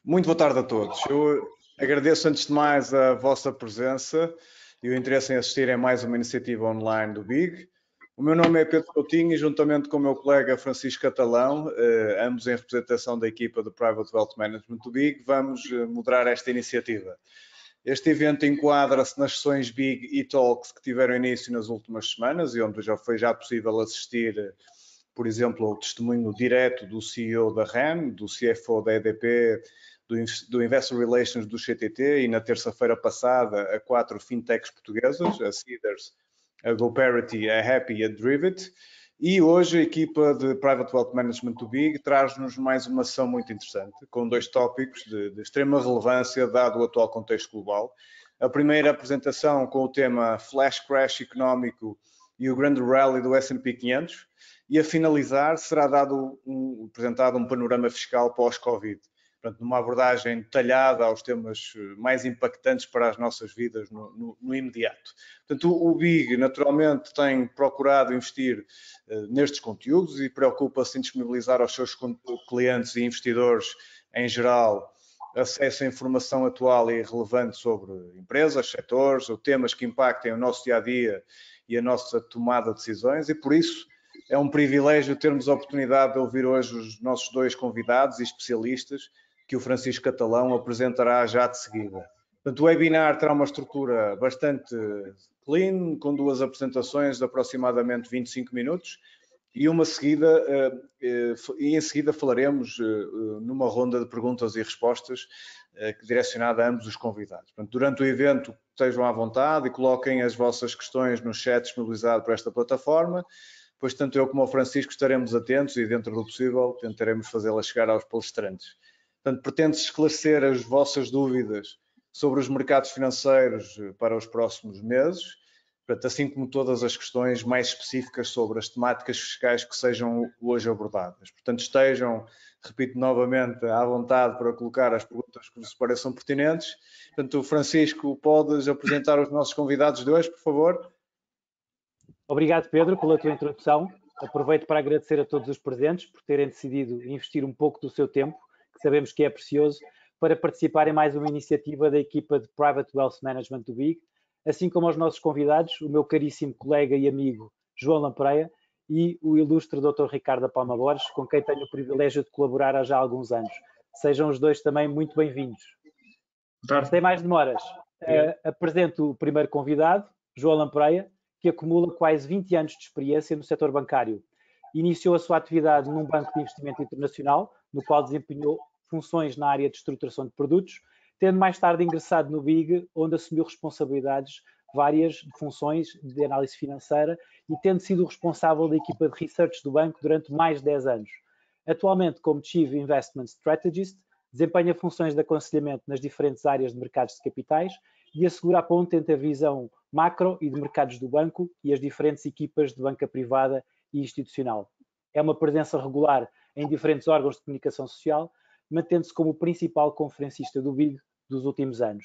Muito boa tarde a todos. Eu agradeço antes de mais a vossa presença e o interesse em assistir a mais uma iniciativa online do BIG. O meu nome é Pedro Coutinho e juntamente com o meu colega Francisco Catalão, ambos em representação da equipa do Private Wealth Management do BIG, vamos moderar esta iniciativa. Este evento enquadra-se nas sessões BIG e Talks que tiveram início nas últimas semanas e onde já foi possível assistir, por exemplo, ao testemunho direto do CEO da REN, do CFO da EDP, do Investor Relations do CTT e na terça-feira passada a 4 fintechs portuguesas, a Seeders, a GoParity, a Happy e a Drivit. E hoje a equipa de Private Wealth Management do BIG traz-nos mais uma sessão muito interessante, com dois tópicos de extrema relevância dado o atual contexto global. A primeira apresentação com o tema Flash Crash Económico e o grande rally do S&P 500. E a finalizar será apresentado um panorama fiscal pós-Covid. Portanto, numa abordagem detalhada aos temas mais impactantes para as nossas vidas no imediato. Portanto, o BIG, naturalmente, tem procurado investir nestes conteúdos e preocupa-se em disponibilizar aos seus clientes e investidores, em geral, acesso à informação atual e relevante sobre empresas, setores ou temas que impactem o nosso dia-a-dia e a nossa tomada de decisões e, por isso, é um privilégio termos a oportunidade de ouvir hoje os nossos dois convidados e especialistas que o Francisco Catalão apresentará já de seguida. Portanto, o webinar terá uma estrutura bastante clean, com duas apresentações de aproximadamente 25 minutos e em seguida falaremos numa ronda de perguntas e respostas direcionada a ambos os convidados. Portanto, durante o evento, estejam à vontade e coloquem as vossas questões no chat disponibilizado por esta plataforma. Pois tanto eu como o Francisco estaremos atentos e, dentro do possível, tentaremos fazê-las chegar aos palestrantes. Portanto, pretende-se esclarecer as vossas dúvidas sobre os mercados financeiros para os próximos meses, portanto, assim como todas as questões mais específicas sobre as temáticas fiscais que sejam hoje abordadas. Portanto, estejam, repito novamente, à vontade para colocar as perguntas que vos pareçam pertinentes. Portanto, Francisco, podes apresentar os nossos convidados de hoje, por favor? Obrigado, Pedro, pela tua introdução. Aproveito para agradecer a todos os presentes por terem decidido investir um pouco do seu tempo, que sabemos que é precioso, para participar em mais uma iniciativa da equipa de Private Wealth Management do BIG, assim como aos nossos convidados, o meu caríssimo colega e amigo João Lampreia e o ilustre Dr. Ricardo Palma Borges, com quem tenho o privilégio de colaborar há já alguns anos. Sejam os dois também muito bem-vindos. Sem mais demoras, apresento o primeiro convidado, João Lampreia, que acumula quase 20 anos de experiência no setor bancário. Iniciou a sua atividade num banco de investimento internacional, no qual desempenhou funções na área de estruturação de produtos, tendo mais tarde ingressado no BIG, onde assumiu responsabilidades várias de funções de análise financeira e tendo sido responsável da equipa de research do banco durante mais de 10 anos. Atualmente, como Chief Investment Strategist, desempenha funções de aconselhamento nas diferentes áreas de mercados de capitais e assegura a ponte entre a visão macro e de mercados do banco e as diferentes equipas de banca privada e institucional. É uma presença regular em diferentes órgãos de comunicação social, mantendo-se como o principal conferencista do BIG dos últimos anos.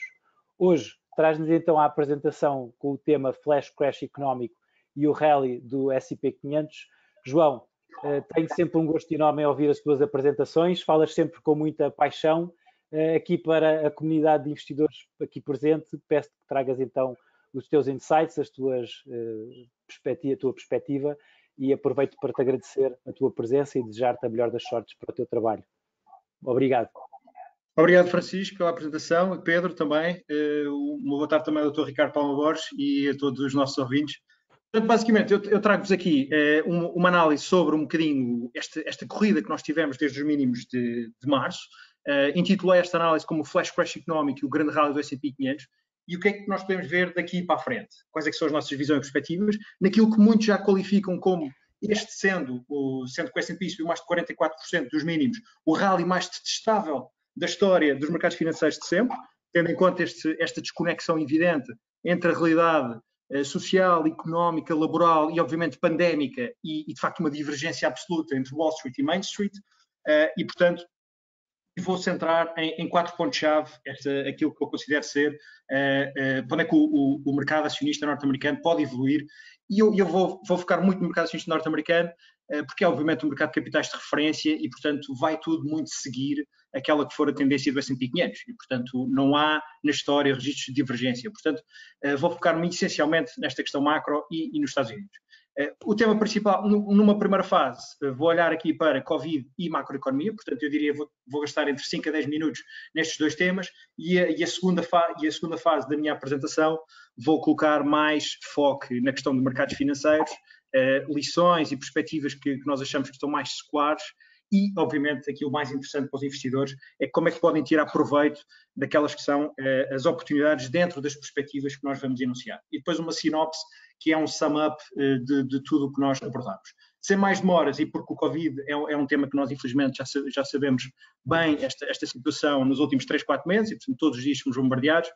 Hoje, traz-nos então a apresentação com o tema Flash Crash Económico e o rally do S&P 500. João, tenho sempre um gosto enorme em ouvir as tuas apresentações, falas sempre com muita paixão. Aqui para a comunidade de investidores aqui presente, peço que tragas então os teus insights, a tua perspectiva e aproveito para te agradecer a tua presença e desejar-te a melhor das sortes para o teu trabalho. Obrigado. Obrigado, Francisco, pela apresentação. Pedro, também. Uma boa tarde também ao Dr. Ricardo Palma Borges e a todos os nossos ouvintes. Portanto, basicamente, eu trago-vos aqui uma análise sobre um bocadinho esta corrida que nós tivemos desde os mínimos de março. Intitulei esta análise como o Flash Crash Económico e o grande rally do S&P 500 e o que é que nós podemos ver daqui para a frente. Quais é que são as nossas visões e perspectivas naquilo que muitos já qualificam como este sendo que o S&P subiu mais de 44% dos mínimos, o rally mais detestável da história dos mercados financeiros de sempre, tendo em conta esta desconexão evidente entre a realidade social, económica, laboral e, obviamente, pandémica e, de facto, uma divergência absoluta entre Wall Street e Main Street. E, portanto, vou centrar em 4 pontos-chave aquilo que eu considero ser onde é que o mercado acionista norte-americano pode evoluir. E eu vou focar muito no mercado acionista norte-americano porque é obviamente um mercado de capitais de referência e, portanto, vai tudo muito seguir aquela que for a tendência do S&P 500 e, portanto, não há na história registros de divergência. Portanto, vou focar-me essencialmente nesta questão macro e nos Estados Unidos. O tema principal, numa primeira fase, vou olhar aqui para Covid e macroeconomia, portanto, eu diria vou gastar entre 5 a 10 minutos nestes dois temas e a segunda fase da minha apresentação vou colocar mais foco na questão de mercados financeiros, lições e perspectivas que nós achamos que estão mais seculares e, obviamente, aqui o mais interessante para os investidores é como é que podem tirar proveito daquelas que são as oportunidades dentro das perspectivas que nós vamos enunciar. E depois uma sinopse que é um sum-up de tudo o que nós abordamos. Sem mais demoras, e porque o Covid é um tema que nós, infelizmente, já sabemos bem esta situação nos últimos 3, 4 meses, e, portanto, todos os dias fomos bombardeados,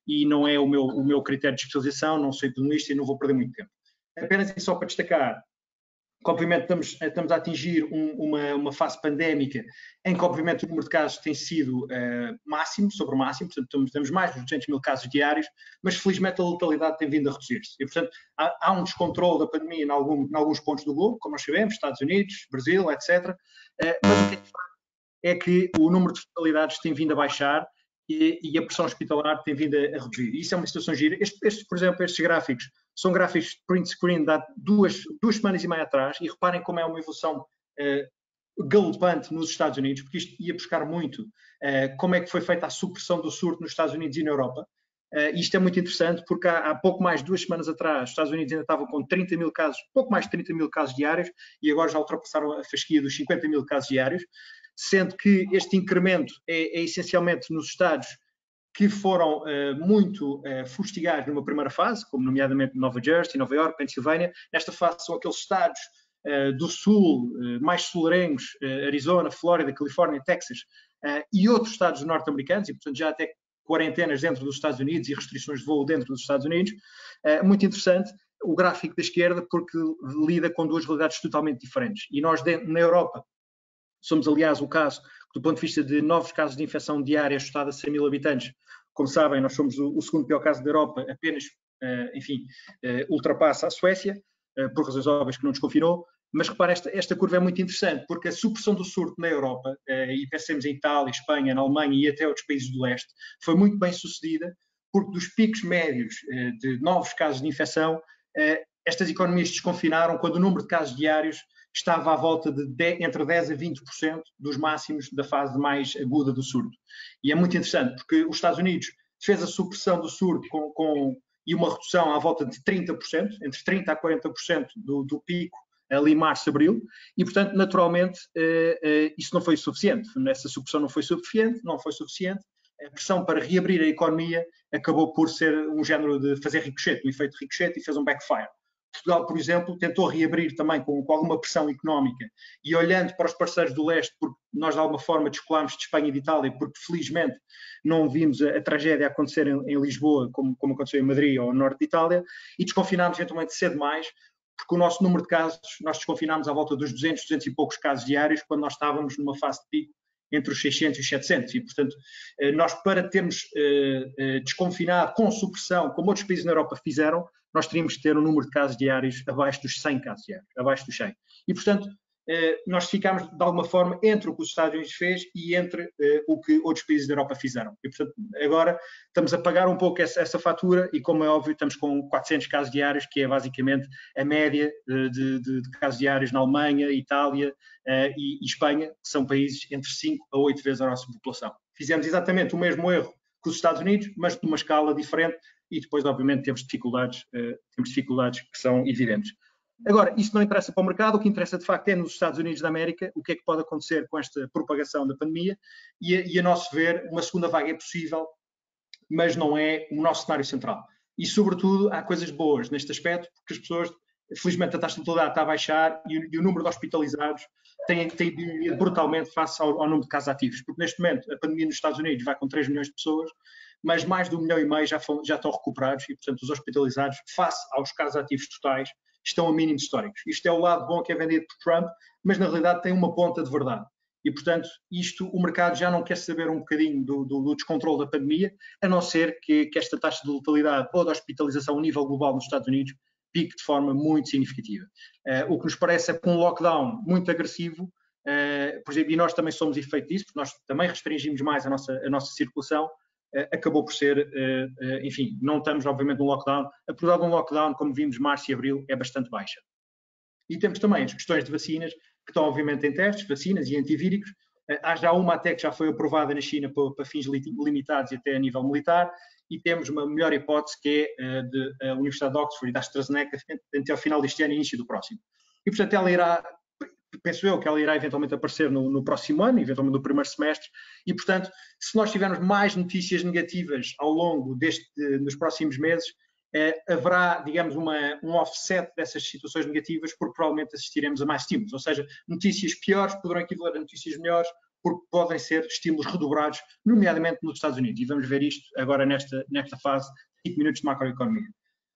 e não é o meu critério de especialização, não sou economista e não vou perder muito tempo. Apenas só para destacar que, obviamente, estamos a atingir uma fase pandémica em que, obviamente, o número de casos tem sido máximo, sobre máximo, portanto, temos mais de 200 mil casos diários, mas, felizmente, a letalidade tem vindo a reduzir-se. E, portanto, há um descontrole da pandemia em alguns pontos do globo, como nós sabemos, Estados Unidos, Brasil, etc. Mas o que é que o número de fatalidades tem vindo a baixar e a pressão hospitalar tem vindo a reduzir. E isso é uma situação gira. Por exemplo, estes gráficos são gráficos de print screen de há duas semanas e meia atrás, e reparem como é uma evolução galopante nos Estados Unidos, porque isto ia buscar muito como é que foi feita a supressão do surto nos Estados Unidos e na Europa. Isto é muito interessante porque há pouco mais de 2 semanas atrás os Estados Unidos ainda estavam com 30 mil casos, pouco mais de 30 mil casos diários, e agora já ultrapassaram a fasquia dos 50 mil casos diários, sendo que este incremento é essencialmente nos estados que foram muito fustigados numa primeira fase, como nomeadamente Nova Jersey, Nova York, Pensilvânia. Nesta fase são aqueles estados do sul, mais sul-arengos, Arizona, Flórida, Califórnia, Texas, e outros estados norte-americanos, e portanto já até quarentenas dentro dos Estados Unidos e restrições de voo dentro dos Estados Unidos. Muito interessante o gráfico da esquerda, porque lida com duas realidades totalmente diferentes. E nós, na Europa, somos, aliás, o caso, do ponto de vista de novos casos de infecção diária ajustado a 100 mil habitantes. Como sabem, nós somos o segundo pior caso da Europa, apenas, ultrapassa a Suécia, por razões óbvias que não desconfinou. Mas repare, esta curva é muito interessante, porque a supressão do surto na Europa, e pensemos em Itália, Espanha, na Alemanha e até outros países do leste, foi muito bem sucedida, porque dos picos médios de novos casos de infecção, estas economias desconfinaram quando o número de casos diários estava à volta de entre 10% a 20% dos máximos da fase mais aguda do surto. E é muito interessante, porque os Estados Unidos fez a supressão do surto e uma redução à volta de 30%, entre 30% a 40% do pico, ali em março, abril, e, portanto, naturalmente, isso não foi suficiente. Essa supressão não foi suficiente. A pressão para reabrir a economia acabou por ser um género de fazer ricochete, um efeito ricochete, e fez um backfire. Portugal, por exemplo, tentou reabrir também com alguma pressão económica e olhando para os parceiros do leste, porque nós de alguma forma descolámos de Espanha e de Itália, porque felizmente não vimos a tragédia acontecer em Lisboa, como aconteceu em Madrid ou no norte de Itália, e desconfinámos eventualmente cedo mais, porque o nosso número de casos, nós desconfinámos à volta dos 200 e poucos casos diários, quando nós estávamos numa fase de pico entre os 600 e os 700, e portanto nós, para termos desconfinado com supressão, como outros países na Europa fizeram, nós teríamos que ter um número de casos diários abaixo dos 100 casos diários, abaixo dos 100. E portanto nós ficámos de alguma forma entre o que os Estados Unidos fez e entre o que outros países da Europa fizeram. E portanto agora estamos a pagar um pouco essa fatura e, como é óbvio, estamos com 400 casos diários, que é basicamente a média de casos diários na Alemanha, Itália e Espanha, que são países entre 5 a 8 vezes a nossa população. Fizemos exatamente o mesmo erro que os Estados Unidos, mas de uma escala diferente, e depois, obviamente, temos dificuldades que são evidentes. Agora, isso não interessa para o mercado, o que interessa de facto é nos Estados Unidos da América o que é que pode acontecer com esta propagação da pandemia e a nosso ver, uma segunda vaga é possível, mas não é o nosso cenário central. E, sobretudo, há coisas boas neste aspecto, porque as pessoas, felizmente, a taxa de letalidade está a baixar e o número de hospitalizados tem diminuído brutalmente face ao número de casos ativos, porque neste momento a pandemia nos Estados Unidos vai com 3 milhões de pessoas, mas mais de 1,5 milhão já estão recuperados e, portanto, os hospitalizados, face aos casos ativos totais, estão a mínimos históricos. Isto é o lado bom que é vendido por Trump, mas na realidade tem uma ponta de verdade. E, portanto, o mercado já não quer saber um bocadinho do descontrole da pandemia, a não ser que esta taxa de letalidade ou de hospitalização a nível global nos Estados Unidos pique de forma muito significativa. O que nos parece é que um lockdown muito agressivo, por exemplo, e nós também somos efeito disso, porque nós também restringimos mais a nossa circulação, acabou por ser, enfim, não estamos obviamente num lockdown. A probabilidade de um lockdown, como vimos março e abril, é bastante baixa. E temos também as questões de vacinas, que estão obviamente em testes, vacinas e antivíricos. Há já uma até que já foi aprovada na China para fins limitados e até a nível militar, e temos uma melhor hipótese que é da Universidade de Oxford e da AstraZeneca até ao final deste ano e início do próximo. E, portanto, ela irá, penso eu, que ela irá eventualmente aparecer no próximo ano, eventualmente no primeiro semestre, e, portanto, se nós tivermos mais notícias negativas ao longo nos próximos meses, haverá, digamos, um offset dessas situações negativas, porque provavelmente assistiremos a mais estímulos, ou seja, notícias piores poderão equivaler a notícias melhores, porque podem ser estímulos redobrados, nomeadamente nos Estados Unidos, e vamos ver isto agora nesta fase de 5 minutos de macroeconomia.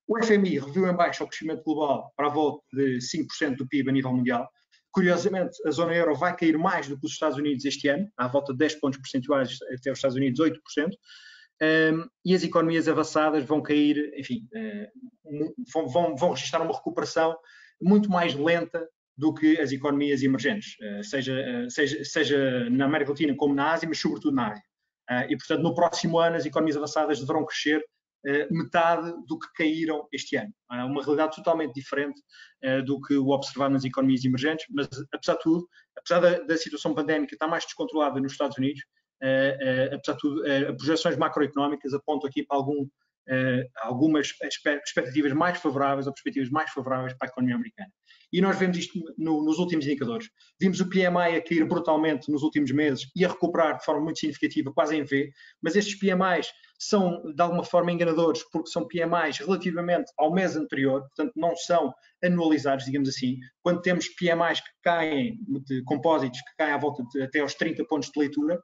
O FMI reviu em baixo o crescimento global para a volta de 5% do PIB a nível mundial. Curiosamente, a zona euro vai cair mais do que os Estados Unidos este ano, à volta de 10 pontos percentuais, até os Estados Unidos 8%. E as economias avançadas vão cair, enfim, vão registrar uma recuperação muito mais lenta do que as economias emergentes, seja na América Latina como na Ásia, mas sobretudo na Ásia. E, portanto, no próximo ano as economias avançadas deverão crescer metade do que caíram este ano. Uma realidade totalmente diferente do que o observado nas economias emergentes, mas, apesar de tudo, apesar da situação pandémica estar mais descontrolada nos Estados Unidos, apesar de tudo, as projeções macroeconómicas apontam aqui para algumas expectativas mais favoráveis ou perspectivas mais favoráveis para a economia americana. E nós vemos isto nos últimos indicadores. Vimos o PMI a cair brutalmente nos últimos meses e a recuperar de forma muito significativa, quase em V, mas estes PMIs são de alguma forma enganadores porque são PMIs relativamente ao mês anterior, portanto não são anualizados, digamos assim. Quando temos PMIs que caem, de compósitos que caem à volta até aos 30 pontos de leitura,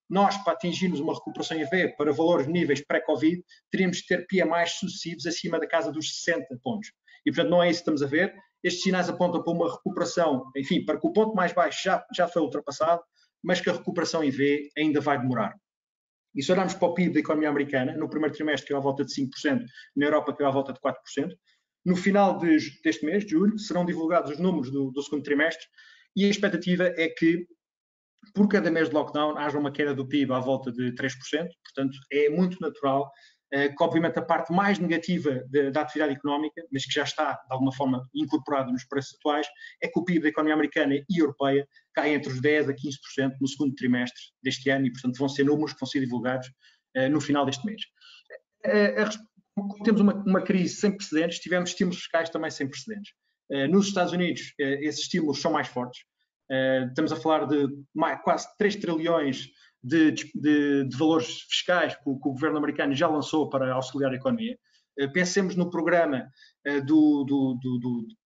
nós, para atingirmos uma recuperação em V para valores níveis pré-Covid, teríamos de ter PMIs sucessivos acima da casa dos 60 pontos. E, portanto, não é isso que estamos a ver. Estes sinais apontam para uma recuperação, enfim, para que o ponto mais baixo já foi ultrapassado, mas que a recuperação em V ainda vai demorar. E se olharmos para o PIB da economia americana, no primeiro trimestre caiu à volta de 5%, na Europa caiu à volta de 4%. No final deste mês, de julho, serão divulgados os números do segundo trimestre e a expectativa é que por cada mês de lockdown haja uma queda do PIB à volta de 3%, portanto é muito natural que obviamente a parte mais negativa da atividade económica, mas que já está de alguma forma incorporada nos preços atuais, é que o PIB da economia americana e europeia cai entre os 10% a 15% no segundo trimestre deste ano e portanto vão ser números que vão ser divulgados no final deste mês. Temos uma crise sem precedentes, tivemos estímulos fiscais também sem precedentes. Nos Estados Unidos esses estímulos são mais fortes. Estamos a falar de quase 3 trilhões de valores fiscais que o governo americano já lançou para auxiliar a economia. Pensemos no programa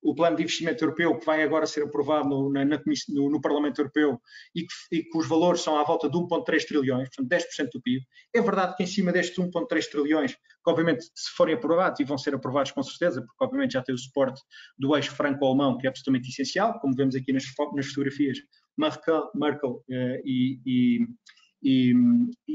o plano de investimento europeu que vai agora ser aprovado no Parlamento Europeu e que os valores são à volta de 1,3 trilhões, portanto 10% do PIB. É verdade que em cima destes 1,3 trilhões, que obviamente se forem aprovados, e vão ser aprovados com certeza, porque obviamente já tem o suporte do eixo franco-alemão, que é absolutamente essencial, como vemos aqui nas fotografias, Merkel e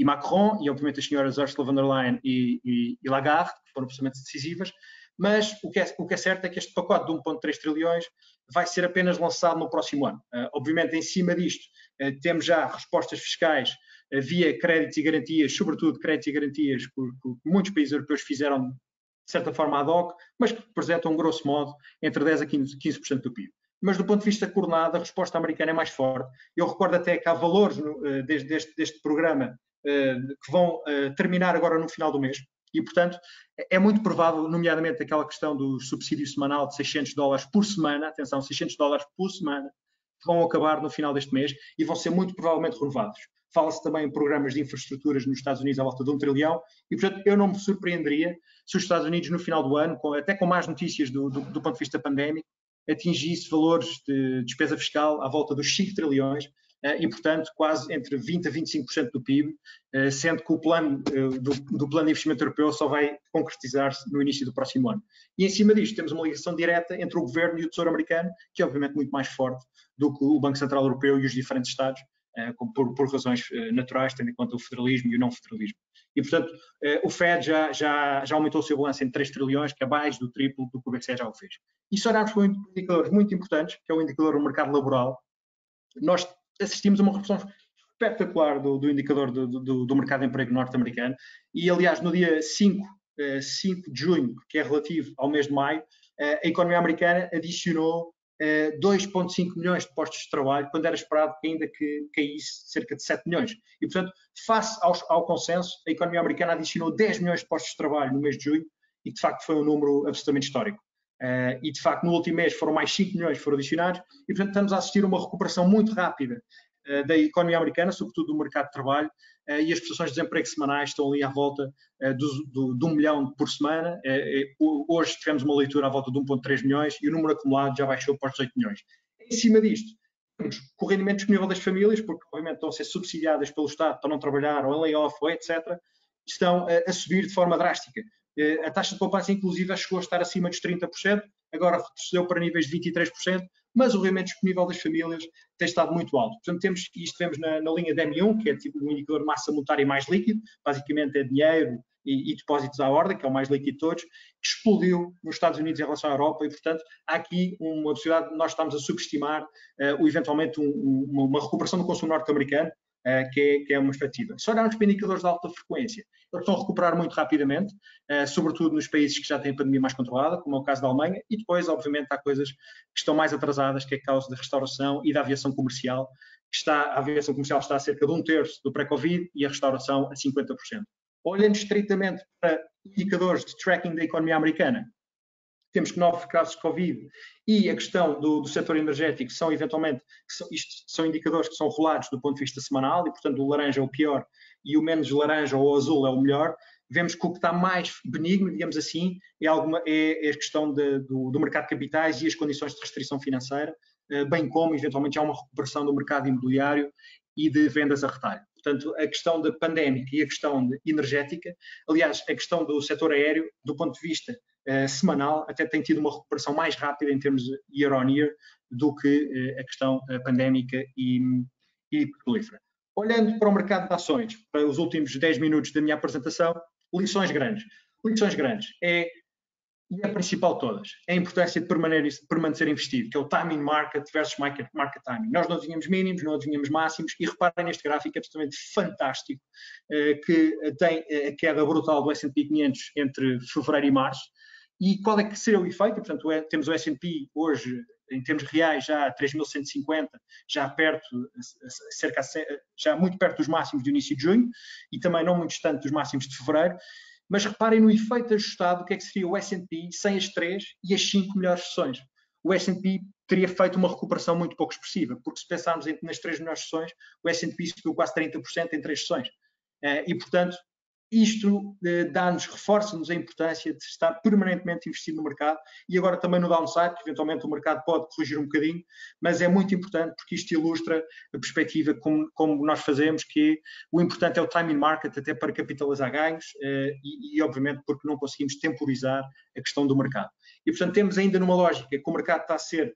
Macron, e obviamente as senhoras Ursula von der Leyen e Lagarde, que foram absolutamente decisivas, mas o que é certo é que este pacote de 1,3 trilhões vai ser apenas lançado no próximo ano. Obviamente, em cima disto, temos já respostas fiscais via créditos e garantias, sobretudo créditos e garantias que muitos países europeus fizeram de certa forma ad hoc, mas que representam, grosso modo, entre 10% a 15% do PIB. Mas do ponto de vista coordenado, a resposta americana é mais forte. Eu recordo até que há valores deste programa que vão terminar agora no final do mês e, portanto, é muito provável, nomeadamente aquela questão do subsídio semanal de $600 por semana, atenção, $600 por semana, que vão acabar no final deste mês e vão ser muito provavelmente renovados. Fala-se também em programas de infraestruturas nos Estados Unidos à volta de 1 trilhão e, portanto, eu não me surpreenderia se os Estados Unidos no final do ano, até com mais notícias do ponto de vista pandémico, atingisse valores de despesa fiscal à volta dos 5 trilhões e, portanto, quase entre 20% a 25% do PIB, sendo que o plano do plano de investimento europeu só vai concretizar-se no início do próximo ano. E, em cima disto, temos uma ligação direta entre o governo e o Tesouro americano, que é, obviamente, muito mais forte do que o Banco Central Europeu e os diferentes Estados, por razões naturais, tendo em conta o federalismo e o não federalismo. E, portanto, o Fed já aumentou o seu balanço em 3 trilhões, que é mais do triplo do que o BCE já o fez. E se olharmos para indicadores muito importantes, que é o indicador do mercado laboral, nós assistimos a uma redução espetacular do indicador do mercado de emprego norte-americano. E, aliás, no dia 5 de junho, que é relativo ao mês de maio, a economia americana adicionou 2,5 milhões de postos de trabalho, quando era esperado que ainda que caísse cerca de 7 milhões. E, portanto, face ao consenso, a economia americana adicionou 10 milhões de postos de trabalho no mês de junho, e de facto foi um número absolutamente histórico. E de facto no último mês foram mais 5 milhões que foram adicionados, e portanto estamos a assistir a uma recuperação muito rápida da economia americana, sobretudo do mercado de trabalho, e as prestações de desemprego semanais estão ali à volta de 1 milhão por semana. Hoje tivemos uma leitura à volta de 1,3 milhões e o número acumulado já baixou para os 18 milhões. Em cima disto, temos o rendimento disponível das famílias, porque obviamente estão a ser subsidiadas pelo Estado para não trabalhar, ou em layoff, ou etc., estão a subir de forma drástica. A taxa de poupança, inclusive, chegou a estar acima dos 30%, agora retrocedeu para níveis de 23%, mas o rendimento disponível das famílias tem estado muito alto. Portanto, isto vemos na linha de M1, que é tipo um indicador de massa monetária mais líquido, basicamente é dinheiro e depósitos à ordem, que é o mais líquido de todos, que explodiu nos Estados Unidos em relação à Europa, e, portanto, há aqui uma possibilidade de nós estarmos a subestimar eventualmente uma recuperação do consumo norte-americano, que é uma expectativa. Se olharmos para indicadores de alta frequência, eles estão a recuperar muito rapidamente, sobretudo nos países que já têm a pandemia mais controlada, como é o caso da Alemanha, e depois, obviamente, há coisas que estão mais atrasadas, que é a causa da restauração e da aviação comercial, a aviação comercial está a cerca de 1/3 do pré-Covid e a restauração a 50%. Olhando estritamente para indicadores de tracking da economia americana, temos que 9 casos de Covid e a questão do setor energético são eventualmente, são indicadores que são rolados do ponto de vista semanal, e portanto o laranja é o pior e o menos laranja ou azul é o melhor. Vemos que o que está mais benigno, digamos assim, é a questão do mercado de capitais e as condições de restrição financeira, bem como eventualmente há uma recuperação do mercado imobiliário e de vendas a retalho. Portanto, a questão da pandémica e a questão energética, aliás, a questão do setor aéreo, do ponto de vista semanal, até tem tido uma recuperação mais rápida em termos de year on year do que a questão pandémica e petrolífera. Olhando para o mercado de ações, para os últimos 10 minutos da minha apresentação, lições grandes. Lições grandes é a principal de todas, é a importância de permanecer investido, que é o timing market versus market timing. Nós não adivinhamos mínimos, não adivinhamos máximos, e reparem neste gráfico, é absolutamente fantástico, que tem a queda brutal do S&P 500 entre fevereiro e março. E qual é que seria o efeito? Portanto, temos o S&P hoje, em termos reais, já a 3.150, já muito perto dos máximos do início de junho, e também não muito distante dos máximos de fevereiro. Mas reparem no efeito ajustado, o que é que seria o S&P sem as 3 e as 5 melhores sessões. O S&P teria feito uma recuperação muito pouco expressiva, porque se pensarmos nas 3 melhores sessões, o S&P subiu quase 30% em 3 sessões. E, portanto, isto reforça-nos a importância de estar permanentemente investido no mercado, e agora também no downside, que eventualmente o mercado pode corrigir um bocadinho, mas é muito importante porque isto ilustra a perspectiva como nós fazemos, que o importante é o timing market, até para capitalizar ganhos, e obviamente porque não conseguimos temporizar a questão do mercado. E portanto temos ainda numa lógica que o mercado está a ser,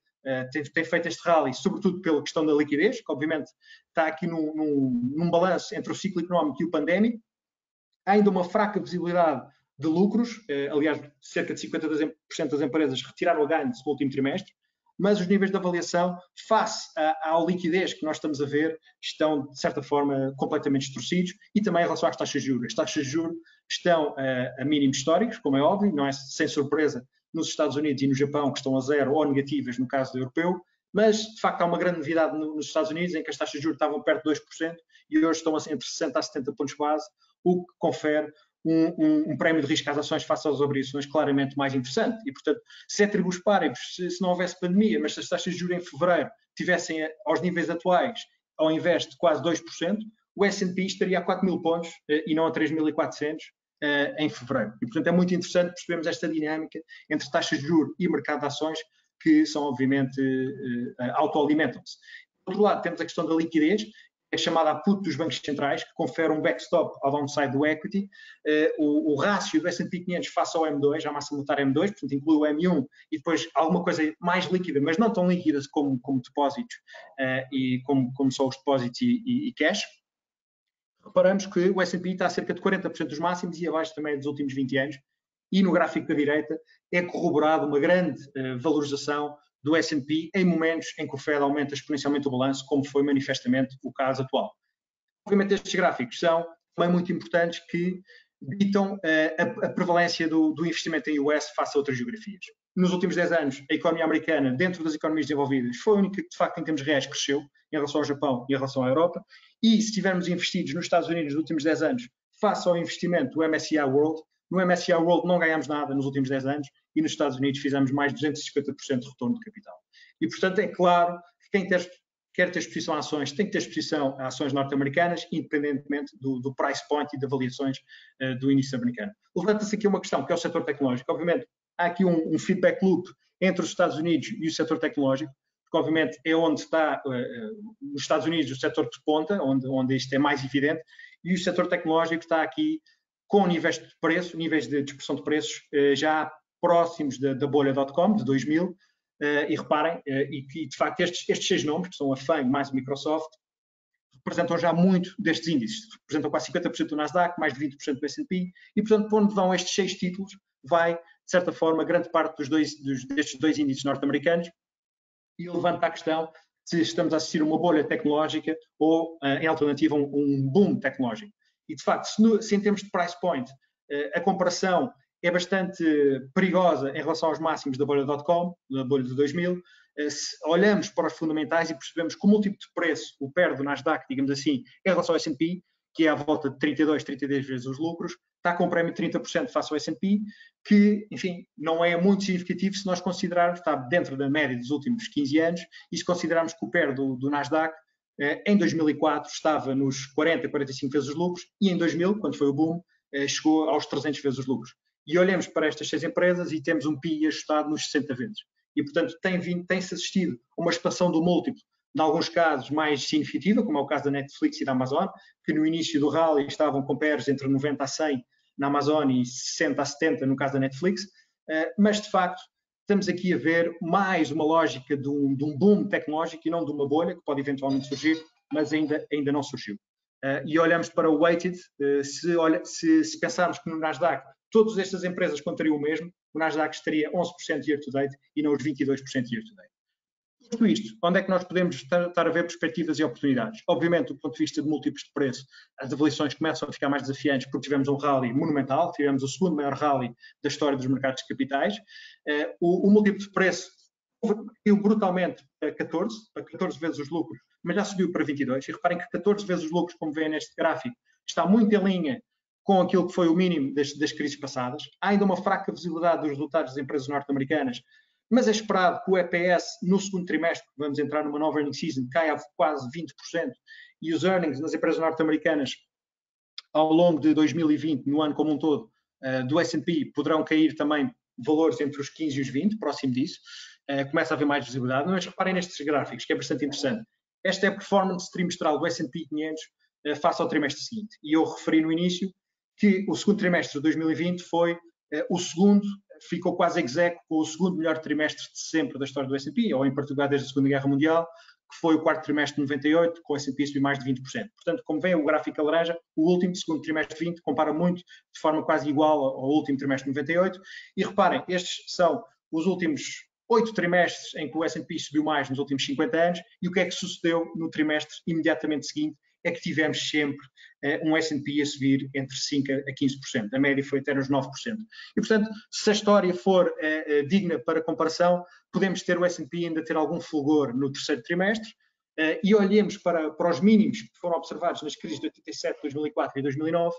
tem feito este rally, sobretudo pela questão da liquidez, que obviamente está aqui num balanço entre o ciclo económico e o pandémico. Há ainda uma fraca visibilidade de lucros, aliás, cerca de 50% das empresas retiraram o ganho no último trimestre, mas os níveis de avaliação, face à liquidez que nós estamos a ver, estão, de certa forma, completamente distorcidos, e também em relação às taxas de juros. As taxas de juros estão a mínimos históricos, como é óbvio, não é sem surpresa nos Estados Unidos e no Japão, que estão a zero ou negativas no caso do europeu, mas, de facto, há uma grande novidade nos Estados Unidos, em que as taxas de juros estavam perto de 2% e hoje estão entre 60 a 70 pontos base, o que confere um prémio de risco às ações face às obrigações claramente mais interessante. E, portanto, se é tributos paribus, se não houvesse pandemia, mas se as taxas de juros em fevereiro tivessem aos níveis atuais, ao invés de quase 2%, o S&P estaria a 4.000 pontos e não a 3.400 em fevereiro. E, portanto, é muito interessante percebermos esta dinâmica entre taxas de juros e mercado de ações, que são, obviamente, autoalimentam-se. Por outro lado, temos a questão da liquidez. é chamada a put dos bancos centrais, que confere um backstop ao downside do equity. O rácio do S&P 500 face ao M2, a massa monetária M2, portanto inclui o M1 e depois alguma coisa mais líquida, mas não tão líquida como depósitos e como são os depósitos e cash. Reparamos que o S&P está a cerca de 40% dos máximos e abaixo também dos últimos 20 anos. E no gráfico da direita é corroborado uma grande valorização do S&P em momentos em que o Fed aumenta exponencialmente o balanço, como foi manifestamente o caso atual. Obviamente estes gráficos são também muito importantes que ditam a prevalência do investimento em US face a outras geografias. Nos últimos 10 anos, a economia americana, dentro das economias desenvolvidas, foi a única que, de facto, em termos reais, cresceu em relação ao Japão e em relação à Europa. E se estivermos investidos nos Estados Unidos nos últimos 10 anos, face ao investimento do MSCI World, no MSCI World não ganhámos nada nos últimos 10 anos e nos Estados Unidos fizemos mais de 250% de retorno de capital. E, portanto, é claro que quem quer ter exposição a ações tem que ter exposição a ações norte-americanas, independentemente do price point e de avaliações do índice americano. Levanta-se aqui uma questão, que é o setor tecnológico. Obviamente, há aqui um feedback loop entre os Estados Unidos e o setor tecnológico, porque, obviamente, é onde está, nos Estados Unidos, o setor de ponta, onde isto é mais evidente, e o setor tecnológico está aqui com níveis de preço, níveis de dispersão de preços já próximos da bolha.com, de 2000, e reparem, e de facto estes 6 nomes, que são a FANG mais a Microsoft, representam já muito destes índices, representam quase 50% do Nasdaq, mais de 20% do S&P, e portanto, por onde vão estes 6 títulos, vai, de certa forma, grande parte destes 2 índices norte-americanos, e levanta a questão se estamos a assistir a uma bolha tecnológica ou, em alternativa, um boom tecnológico. E, de facto, se em termos de price point, a comparação é bastante perigosa em relação aos máximos da bolha.com, da bolha de 2000, se olhamos para os fundamentais e percebemos que o múltiplo de preço, o PER do Nasdaq, digamos assim, em relação ao S&P, que é à volta de 32, 33 vezes os lucros, está com um prémio de 30% face ao S&P, que, enfim, não é muito significativo se nós considerarmos, está dentro da média dos últimos 15 anos, e se considerarmos que o PER do Nasdaq, em 2004 estava nos 40, 45 vezes os lucros, e em 2000, quando foi o boom, chegou aos 300 vezes os lucros. E olhamos para estas 6 empresas e temos um PI ajustado nos 60 vezes. E, portanto, tem-se assistido a uma expansão do múltiplo, em alguns casos mais significativa, como é o caso da Netflix e da Amazon, que no início do rally estavam com PERs entre 90 a 100 na Amazon e 60 a 70 no caso da Netflix, mas, de facto, estamos aqui a ver mais uma lógica de um boom tecnológico e não de uma bolha, que pode eventualmente surgir, mas ainda não surgiu. E olhamos para o weighted, se pensarmos que no Nasdaq todas estas empresas contariam o mesmo, o Nasdaq estaria 11% year-to-date e não os 22% year-to-date. Posto isto, onde é que nós podemos estar a ver perspectivas e oportunidades? Obviamente, do ponto de vista de múltiplos de preço, as avaliações começam a ficar mais desafiantes porque tivemos um rally monumental, tivemos o segundo maior rally da história dos mercados de capitais. O múltiplo de preço caiu brutalmente para 14 vezes os lucros, mas já subiu para 22. E reparem que 14 vezes os lucros, como veem neste gráfico, está muito em linha com aquilo que foi o mínimo das crises passadas. Há ainda uma fraca visibilidade dos resultados das empresas norte-americanas, mas é esperado que o EPS no segundo trimestre, vamos entrar numa nova earnings season, caia a quase 20%, e os earnings nas empresas norte-americanas ao longo de 2020, no ano como um todo, do S&P, poderão cair também valores entre os 15 e os 20, próximo disso. Começa a haver mais visibilidade, mas reparem nestes gráficos, que é bastante interessante. Esta é a performance trimestral do S&P 500 face ao trimestre seguinte. E eu referi no início que o segundo trimestre de 2020 foi o segundo, ficou quase execo com o segundo melhor trimestre de sempre da história do S&P, ou em particular desde a Segunda Guerra Mundial, que foi o quarto trimestre de 98, com o S&P subir mais de 20%. Portanto, como vem o gráfico a laranja, o último, segundo trimestre de 20, compara muito, de forma quase igual ao último trimestre de 98. E reparem, estes são os últimos 8 trimestres em que o S&P subiu mais nos últimos 50 anos, e o que é que sucedeu no trimestre imediatamente seguinte? É que tivemos sempre um S&P a subir entre 5% a 15%. A média foi até nos 9%. E, portanto, se a história for digna para comparação, podemos ter o S&P ainda ter algum fulgor no terceiro trimestre, e olhemos para os mínimos que foram observados nas crises de 87, 2004 e 2009,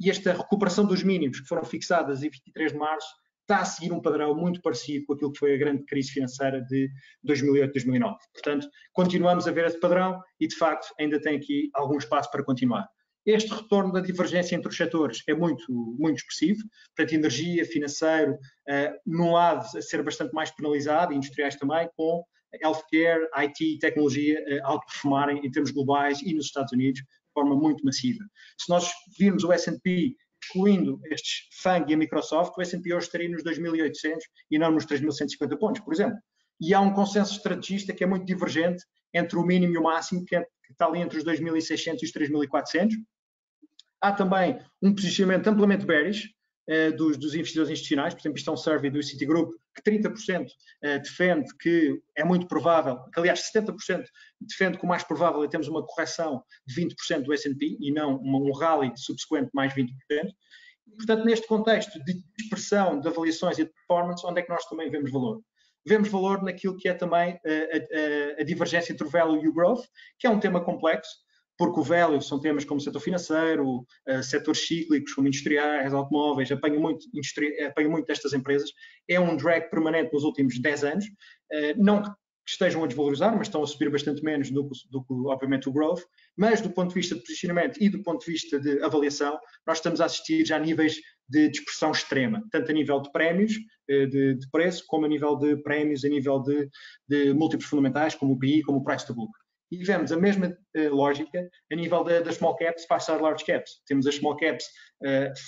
e esta recuperação dos mínimos que foram fixadas em 23 de março está a seguir um padrão muito parecido com aquilo que foi a grande crise financeira de 2008-2009. Portanto, continuamos a ver esse padrão e, de facto, ainda tem aqui algum espaço para continuar. Este retorno da divergência entre os setores é muito, muito expressivo, portanto, energia, financeiro, num lado a ser bastante mais penalizado, e industriais também, com healthcare, IT, tecnologia outperformarem em termos globais e nos Estados Unidos de forma muito massiva. Se nós virmos o S&P excluindo estes FANG e a Microsoft, o S&P hoje estaria nos 2.800 e não nos 3.150 pontos, por exemplo. E há um consenso estrategista que é muito divergente entre o mínimo e o máximo, que está ali entre os 2.600 e os 3.400. Há também um posicionamento amplamente bearish dos investidores institucionais. Por exemplo, isto é um survey do Citigroup que 30% defende que é muito provável, que aliás 70% defende que o mais provável é termos uma correção de 20% do S&P e não um rally subsequente de mais 20%. E, portanto, neste contexto de dispersão de avaliações e de performance, onde é que nós também vemos valor? Vemos valor naquilo que é também a divergência entre o value e o growth, que é um tema complexo, porque o value são temas como setor financeiro, setores cíclicos, como industriais, automóveis, apanham muito destas empresas. É um drag permanente nos últimos 10 anos, não que estejam a desvalorizar, mas estão a subir bastante menos do que, obviamente, o growth. Mas, do ponto de vista de posicionamento e do ponto de vista de avaliação, nós estamos a assistir já a níveis de dispersão extrema, tanto a nível de prémios, de preço, como a nível de prémios, a nível de múltiplos fundamentais, como o PI, como o price to book. E vemos a mesma lógica a nível das small caps face às large caps. Temos as small caps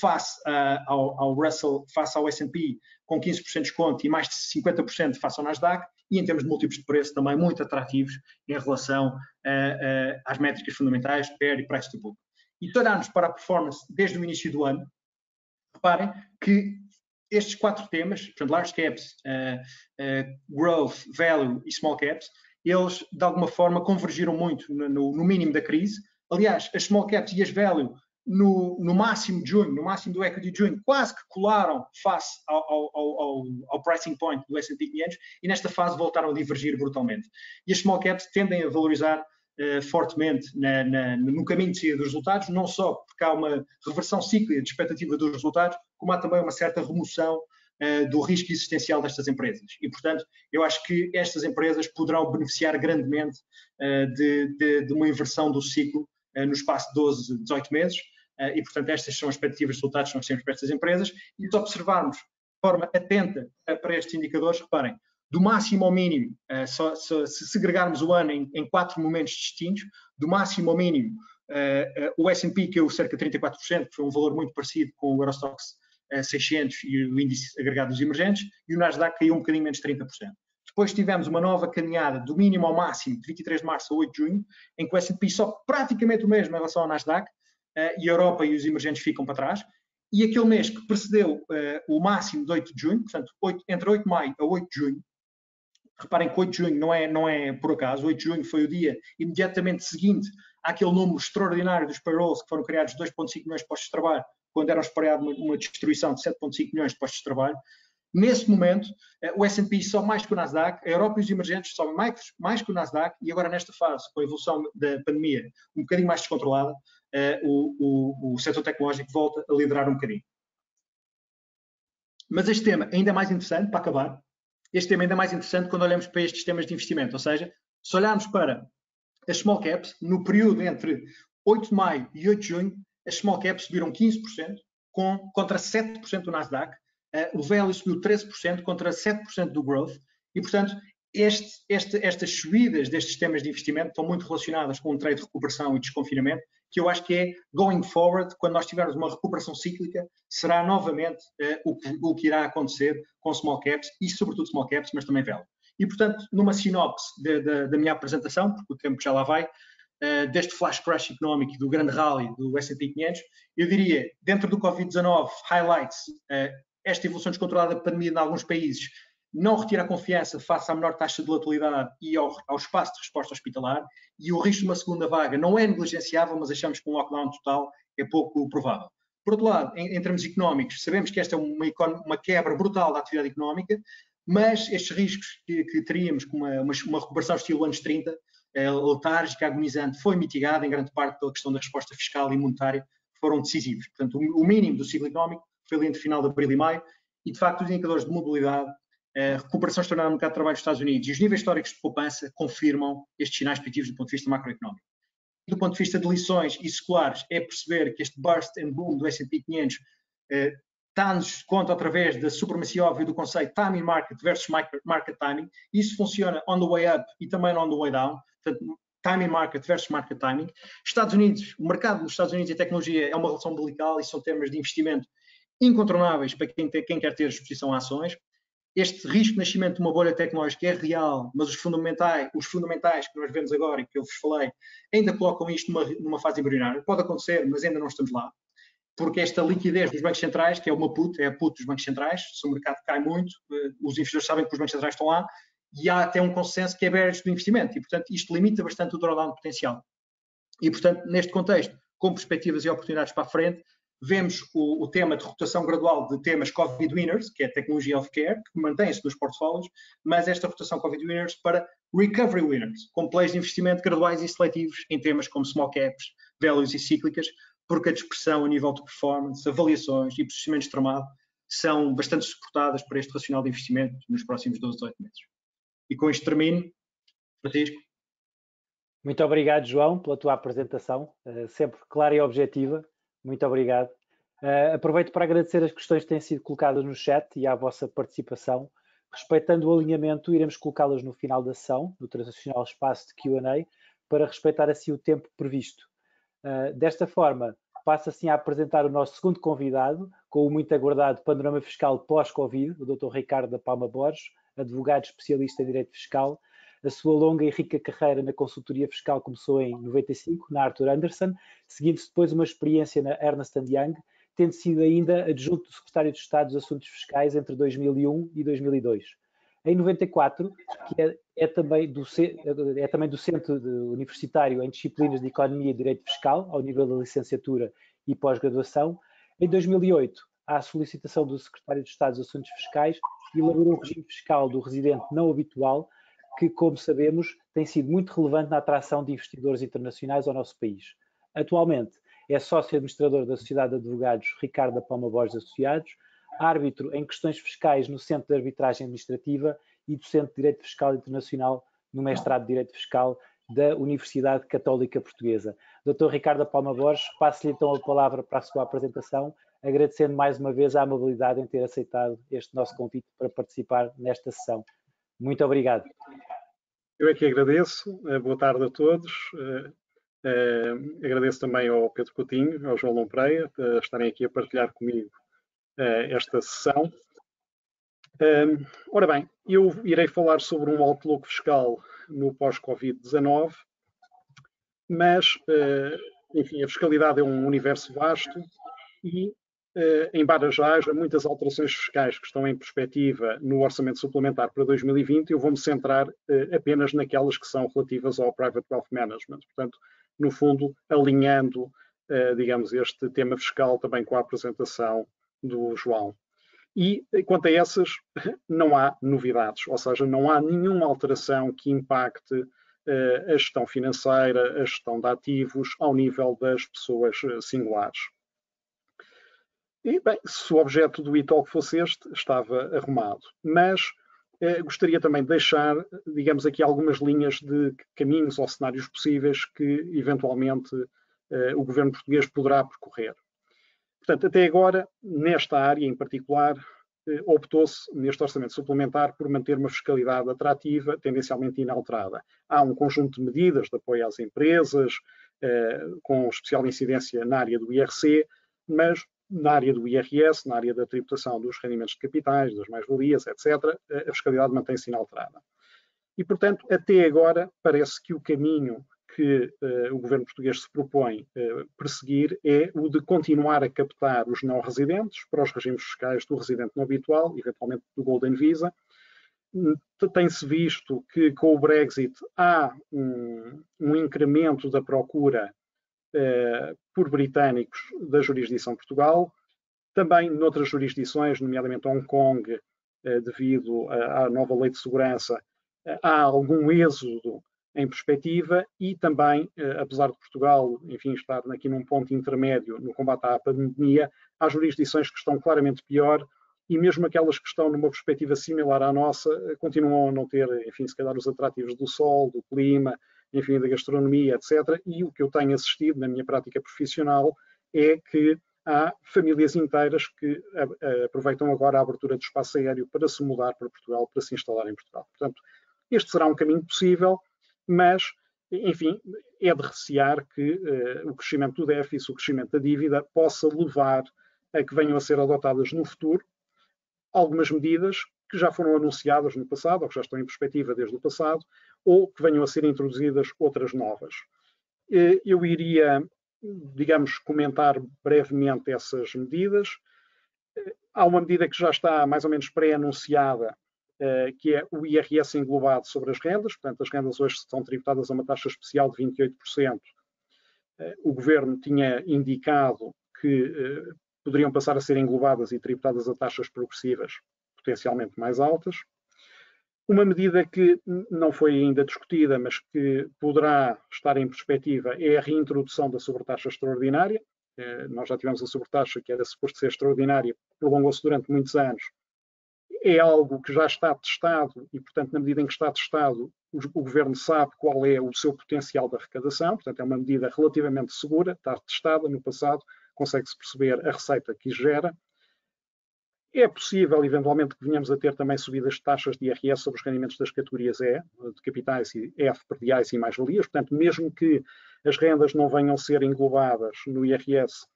face ao Russell, face ao S&P, com 15% de desconto e mais de 50% face ao Nasdaq, e em termos de múltiplos de preço também muito atrativos em relação às métricas fundamentais, PER e price to book. E se olharmos para a performance desde o início do ano, reparem que estes 4 temas, portanto, large caps, growth, value e small caps, eles, de alguma forma, convergiram muito no mínimo da crise. Aliás, as small caps e as value, no máximo de junho, no máximo do equity de junho, quase que colaram face ao pricing point do S&P 500 e nesta fase voltaram a divergir brutalmente. E as small caps tendem a valorizar fortemente no caminho de saída dos resultados, não só porque há uma reversão cíclica de expectativa dos resultados, como há também uma certa remoção do risco existencial destas empresas. E, portanto, eu acho que estas empresas poderão beneficiar grandemente de uma inversão do ciclo no espaço de 12, 18 meses. E, portanto, estas são as expectativas de resultados que nós temos para estas empresas. E se observarmos de forma atenta para estes indicadores, reparem, do máximo ao mínimo, se segregarmos o ano em 4 momentos distintos, do máximo ao mínimo, o S&P caiu cerca de 34%, que foi um valor muito parecido com o Eurostoxx 600 e o índice agregado dos emergentes, e o Nasdaq caiu um bocadinho menos de 30%. Depois tivemos uma nova caminhada do mínimo ao máximo, de 23 de março a 8 de junho, em que o S&P sobe praticamente o mesmo em relação ao Nasdaq, e a Europa e os emergentes ficam para trás. E aquele mês que precedeu o máximo de 8 de junho, portanto, entre 8 de maio a 8 de junho, reparem que 8 de junho não é por acaso, 8 de junho foi o dia imediatamente seguinte àquele número extraordinário dos payrolls, que foram criados 2,5 milhões de postos de trabalho, quando era esperado uma destruição de 7,5 milhões de postos de trabalho. Nesse momento, o S&P sobe mais que o Nasdaq, a Europa e os emergentes sobem mais que o Nasdaq, e agora nesta fase, com a evolução da pandemia um bocadinho mais descontrolada, o setor tecnológico volta a liderar um bocadinho. Mas este tema ainda é mais interessante, para acabar, este tema ainda é mais interessante quando olhamos para estes temas de investimento, ou seja, se olharmos para as small caps, no período entre 8 de maio e 8 de junho, as small caps subiram 15% contra 7% do Nasdaq, o value subiu 13% contra 7% do growth, e portanto estas subidas destes temas de investimento estão muito relacionadas com um trade de recuperação e desconfinamento, que eu acho que é, going forward, quando nós tivermos uma recuperação cíclica, será novamente o que irá acontecer com small caps, e sobretudo small caps, mas também value. E, portanto, numa sinopse da minha apresentação, porque o tempo já lá vai, deste flash crash económico e do grande rally do S&P 500, eu diria, dentro do Covid-19, highlights, esta evolução descontrolada da pandemia em alguns países não retira a confiança face à menor taxa de letalidade e ao espaço de resposta hospitalar, e o risco de uma segunda vaga não é negligenciável, mas achamos que um lockdown total é pouco provável. Por outro lado, em termos económicos, sabemos que esta é uma quebra brutal da atividade económica, mas estes riscos que teríamos com uma recuperação estilo anos 30, letárgica, agonizante, foi mitigada em grande parte pela questão da resposta fiscal e monetária, que foram decisivos. Portanto, o mínimo do ciclo económico foi ali entre final de abril e maio, e de facto os indicadores de mobilidade, recuperação extraordinária no mercado de trabalho dos Estados Unidos e os níveis históricos de poupança confirmam estes sinais positivos do ponto de vista macroeconómico. Do ponto de vista de lições e seculares, é perceber que este burst and boom do S&P 500 dá-nos conta através da supremacia óbvia do conceito timing market versus market timing. Isso funciona on the way up e também on the way down. Portanto, timing market versus market timing. Estados Unidos, o mercado dos Estados Unidos e a tecnologia é uma relação umbilical e são temas de investimento incontornáveis para quem quer ter exposição a ações. Este risco de nascimento de uma bolha tecnológica é real, mas os fundamentais que nós vemos agora e que eu vos falei ainda colocam isto numa fase embrionária. Pode acontecer, mas ainda não estamos lá. Porque esta liquidez dos bancos centrais, que é uma put, é a put dos bancos centrais, se o mercado cai muito, os investidores sabem que os bancos centrais estão lá, e há até um consenso que é bearish do investimento, e portanto isto limita bastante o drawdown potencial. E portanto, neste contexto, com perspectivas e oportunidades para a frente, vemos o tema de rotação gradual de temas Covid winners, que é tecnologia e healthcare, que mantém-se nos portfólios, mas esta rotação Covid winners para recovery winners, com plays de investimento graduais e seletivos em temas como small caps, values e cíclicas, porque a dispersão a nível de performance, avaliações e posicionamento extremado são bastante suportadas para este racional de investimento nos próximos 12, 18 meses. E com isto termino. Francisco. Muito obrigado, João, pela tua apresentação, sempre clara e objetiva. Muito obrigado. Aproveito para agradecer as questões que têm sido colocadas no chat e a vossa participação. Respeitando o alinhamento, iremos colocá-las no final da sessão, no tradicional espaço de Q&A, para respeitar assim o tempo previsto. Desta forma, passo assim a apresentar o nosso segundo convidado, com o muito aguardado panorama fiscal pós-Covid, o Dr. Ricardo da Palma Borges, advogado especialista em Direito Fiscal. A sua longa e rica carreira na consultoria fiscal começou em 95, na Arthur Andersen, seguindo-se depois uma experiência na Ernst & Young, tendo sido ainda adjunto do Secretário de Estado dos Assuntos Fiscais entre 2001 e 2002. Em 94, que é também do Centro Universitário em Disciplinas de Economia e Direito Fiscal, ao nível da licenciatura e pós-graduação. Em 2008, à solicitação do Secretário de Estado dos Assuntos Fiscais, elaborou um regime fiscal do residente não habitual, que, como sabemos, tem sido muito relevante na atração de investidores internacionais ao nosso país. Atualmente, é sócio administrador da Sociedade de Advogados Ricardo da Palma Borges Associados, árbitro em questões fiscais no Centro de Arbitragem Administrativa e docente de Direito Fiscal Internacional no mestrado de Direito Fiscal da Universidade Católica Portuguesa. Dr. Ricardo da Palma Borges, passo-lhe então a palavra para a sua apresentação, agradecendo mais uma vez a amabilidade em ter aceitado este nosso convite para participar nesta sessão. Muito obrigado. Eu é que agradeço. Boa tarde a todos. Agradeço também ao Pedro Coutinho, ao João Lompreia, por estarem aqui a partilhar comigo esta sessão. Ora bem, eu irei falar sobre um outlook fiscal no pós-Covid-19, mas, enfim, a fiscalidade é um universo vasto e, embora já haja muitas alterações fiscais que estão em perspectiva no Orçamento Suplementar para 2020, eu vou-me centrar apenas naquelas que são relativas ao Private Wealth Management. Portanto, no fundo, alinhando, digamos, este tema fiscal também com a apresentação do João. E, quanto a essas, não há novidades, ou seja, não há nenhuma alteração que impacte a gestão financeira, a gestão de ativos ao nível das pessoas singulares. E, bem, se o objeto do e-talk fosse este, estava arrumado. Mas gostaria também de deixar, digamos, aqui algumas linhas de caminhos ou cenários possíveis que, eventualmente, o governo português poderá percorrer. Portanto, até agora, nesta área em particular, optou-se, neste orçamento suplementar, por manter uma fiscalidade atrativa, tendencialmente inalterada. Há um conjunto de medidas de apoio às empresas, com especial incidência na área do IRC, mas na área do IRS, na área da tributação dos rendimentos de capitais, das mais-valias, etc., a fiscalidade mantém-se inalterada. E, portanto, até agora, parece que o caminho que o governo português se propõe perseguir é o de continuar a captar os não-residentes para os regimes fiscais do residente não habitual, eventualmente do Golden Visa. Tem-se visto que com o Brexit há um incremento da procura por britânicos da jurisdição Portugal, também noutras jurisdições, nomeadamente Hong Kong, devido à nova lei de segurança, há algum êxodo em perspectiva e também, apesar de Portugal, enfim, estar aqui num ponto intermédio no combate à pandemia, há jurisdições que estão claramente pior e mesmo aquelas que estão numa perspectiva similar à nossa, continuam a não ter, enfim, se calhar os atrativos do sol, do clima, enfim, da gastronomia, etc. E o que eu tenho assistido na minha prática profissional é que há famílias inteiras que aproveitam agora a abertura do espaço aéreo para se mudar para Portugal, para se instalar em Portugal. Portanto, este será um caminho possível, mas, enfim, é de recear que o crescimento do déficit, o crescimento da dívida, possa levar a que venham a ser adotadas no futuro algumas medidas que já foram anunciadas no passado, ou que já estão em perspectiva desde o passado, ou que venham a ser introduzidas outras novas. Eu iria, digamos, comentar brevemente essas medidas. Há uma medida que já está mais ou menos pré-anunciada, que é o IRS englobado sobre as rendas. Portanto, as rendas hoje são tributadas a uma taxa especial de 28%. O Governo tinha indicado que poderiam passar a ser englobadas e tributadas a taxas progressivas potencialmente mais altas. Uma medida que não foi ainda discutida, mas que poderá estar em perspectiva, é a reintrodução da sobretaxa extraordinária. Nós já tivemos a sobretaxa que era suposto ser extraordinária, prolongou-se durante muitos anos. É algo que já está testado e, portanto, na medida em que está testado, o Governo sabe qual é o seu potencial de arrecadação. Portanto, é uma medida relativamente segura, está testada no passado, consegue-se perceber a receita que gera. É possível, eventualmente, que venhamos a ter também subidas de taxas de IRS sobre os rendimentos das categorias E, de capitais e F, perdiais e mais-valias. Portanto, mesmo que as rendas não venham a ser englobadas no IRS,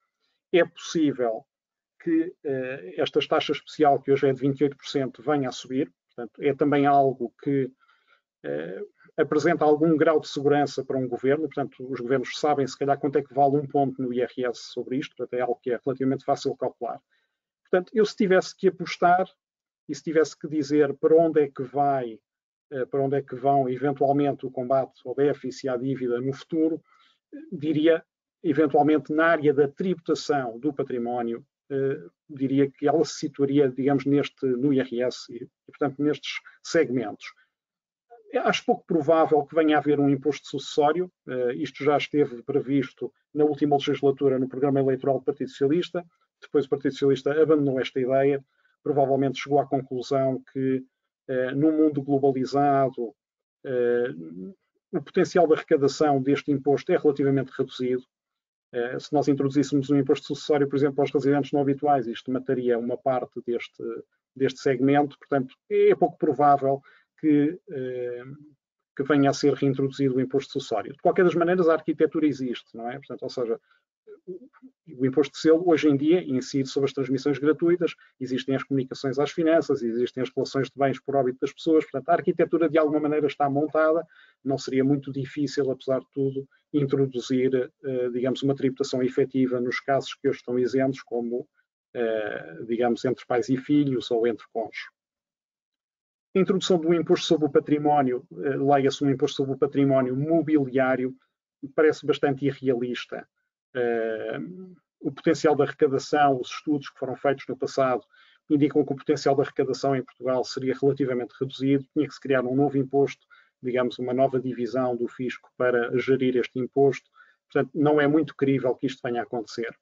é possível que esta taxa especial, que hoje é de 28%, venha a subir. Portanto, é também algo que apresenta algum grau de segurança para um governo. Portanto, os governos sabem, se calhar, quanto é que vale um ponto no IRS sobre isto. Portanto, é algo que é relativamente fácil de calcular. Portanto, eu se tivesse que apostar e se tivesse que dizer para onde é que vai, para onde é que vão eventualmente o combate ao déficit e à dívida no futuro, diria eventualmente na área da tributação do património, diria que ela se situaria, digamos, no IRS e, portanto, nestes segmentos. Acho pouco provável que venha a haver um imposto sucessório. Isto já esteve previsto na última legislatura no programa eleitoral do Partido Socialista. Depois o Partido Socialista abandonou esta ideia, provavelmente chegou à conclusão que num mundo globalizado o potencial de arrecadação deste imposto é relativamente reduzido. Se nós introduzíssemos um imposto sucessório, por exemplo, aos residentes não habituais, isto mataria uma parte deste segmento. Portanto, é pouco provável que venha a ser reintroduzido o imposto sucessório. De qualquer das maneiras, a arquitetura existe, não é? Portanto, ou seja, o imposto de selo, hoje em dia, incide sobre as transmissões gratuitas, existem as comunicações às finanças, existem as relações de bens por óbito das pessoas. Portanto, a arquitetura, de alguma maneira, está montada. Não seria muito difícil, apesar de tudo, introduzir, digamos, uma tributação efetiva nos casos que hoje estão isentos, como, digamos, entre pais e filhos ou entre cônjuges. A introdução do imposto sobre o património, leia-se um imposto sobre o património mobiliário, parece bastante irrealista. O potencial de arrecadação, os estudos que foram feitos no passado indicam que o potencial de arrecadação em Portugal seria relativamente reduzido. Tinha que se criar um novo imposto, digamos, uma nova divisão do fisco para gerir este imposto. Portanto, não é muito crível que isto venha a acontecer.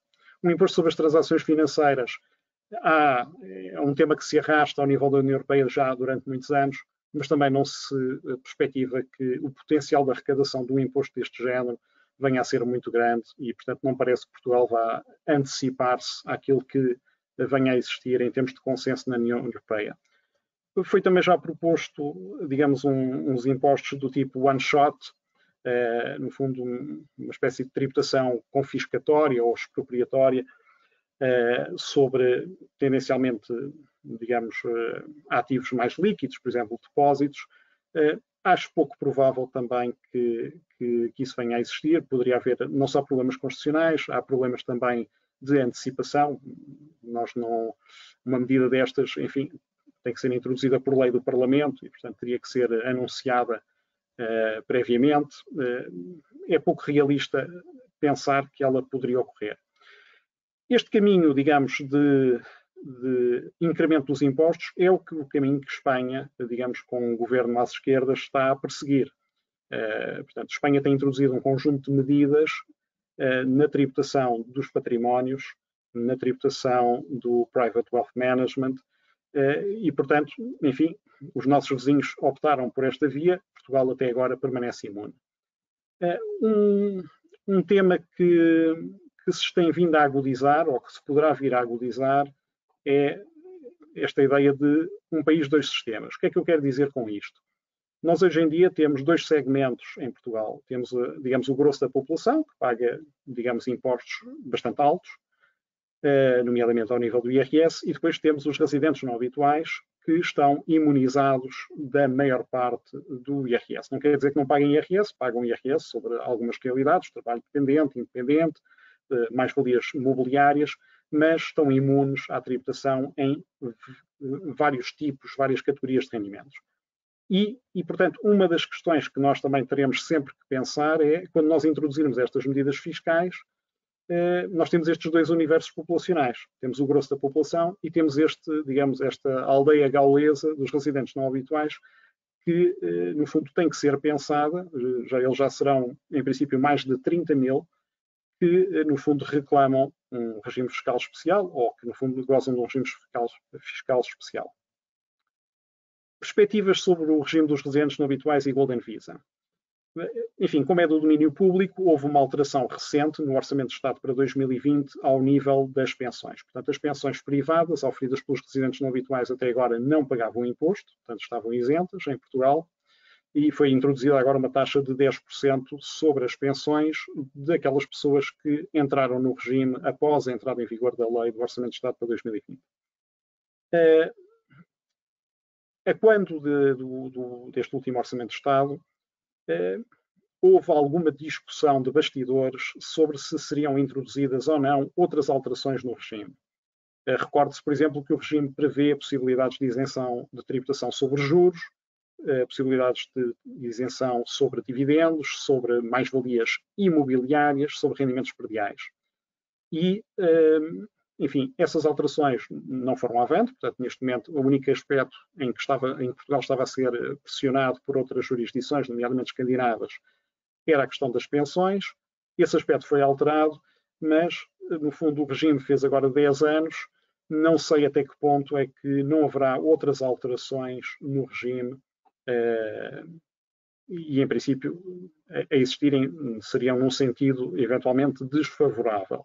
Um imposto sobre as transações financeiras é um tema que se arrasta ao nível da União Europeia já durante muitos anos, mas também não se perspectiva que o potencial de arrecadação de um imposto deste género venha a ser muito grande e, portanto, não parece que Portugal vá antecipar-se àquilo que venha a existir em termos de consenso na União Europeia. Foi também já proposto, digamos, uns impostos do tipo one shot, no fundo, uma espécie de tributação confiscatória ou expropriatória sobre, tendencialmente, digamos, ativos mais líquidos, por exemplo, depósitos. Acho pouco provável também que isso venha a existir. Poderia haver não só problemas constitucionais, há problemas também de antecipação. Uma medida destas, enfim, tem que ser introduzida por lei do Parlamento e, portanto, teria que ser anunciada previamente. É pouco realista pensar que ela poderia ocorrer. Este caminho, digamos, de incremento dos impostos é o caminho que Espanha, digamos, com o governo às esquerdas, está a perseguir. Portanto, Espanha tem introduzido um conjunto de medidas na tributação dos patrimónios, na tributação do Private Wealth Management e, portanto, enfim, os nossos vizinhos optaram por esta via. Portugal até agora permanece imune. Um tema que que se tem vindo a agudizar, ou que se poderá vir a agudizar, é esta ideia de um país, dois sistemas. O que é que eu quero dizer com isto? Nós hoje em dia temos dois segmentos em Portugal. Temos, digamos, o grosso da população, que paga, digamos, impostos bastante altos, nomeadamente ao nível do IRS, e depois temos os residentes não habituais, que estão imunizados da maior parte do IRS. Não quer dizer que não paguem IRS, pagam IRS sobre algumas realidades, trabalho dependente, independente, mais-valias mobiliárias, mas estão imunes à tributação em vários tipos, várias categorias de rendimentos. E, portanto, uma das questões que nós também teremos sempre que pensar é, quando nós introduzirmos estas medidas fiscais, nós temos estes dois universos populacionais. Temos o grosso da população e temos digamos, esta aldeia gaulesa dos residentes não habituais, que, no fundo, tem que ser pensada. Eles já serão, em princípio, mais de 30 mil, que, no fundo, reclamam um regime fiscal especial ou que, no fundo, gozam de um regime fiscal especial. Perspectivas sobre o regime dos residentes não habituais e Golden Visa. Enfim, como é do domínio público, houve uma alteração recente no Orçamento de Estado para 2020 ao nível das pensões. Portanto, as pensões privadas oferidas pelos residentes não habituais até agora não pagavam imposto, portanto, estavam isentas em Portugal, e foi introduzida agora uma taxa de 10% sobre as pensões daquelas pessoas que entraram no regime após a entrada em vigor da lei do Orçamento de Estado para 2020. A quando deste último Orçamento de Estado, houve alguma discussão de bastidores sobre se seriam introduzidas ou não outras alterações no regime. Recorde-se, por exemplo, que o regime prevê possibilidades de isenção de tributação sobre juros, possibilidades de isenção sobre dividendos, sobre mais-valias imobiliárias, sobre rendimentos prediais. E, enfim, essas alterações não foram avante, portanto, neste momento, o único aspecto em que Portugal estava a ser pressionado por outras jurisdições, nomeadamente escandinavas, era a questão das pensões. Esse aspecto foi alterado, mas, no fundo, o regime fez agora 10 anos. Não sei até que ponto é que não haverá outras alterações no regime e, em princípio, a existirem seriam num sentido eventualmente desfavorável.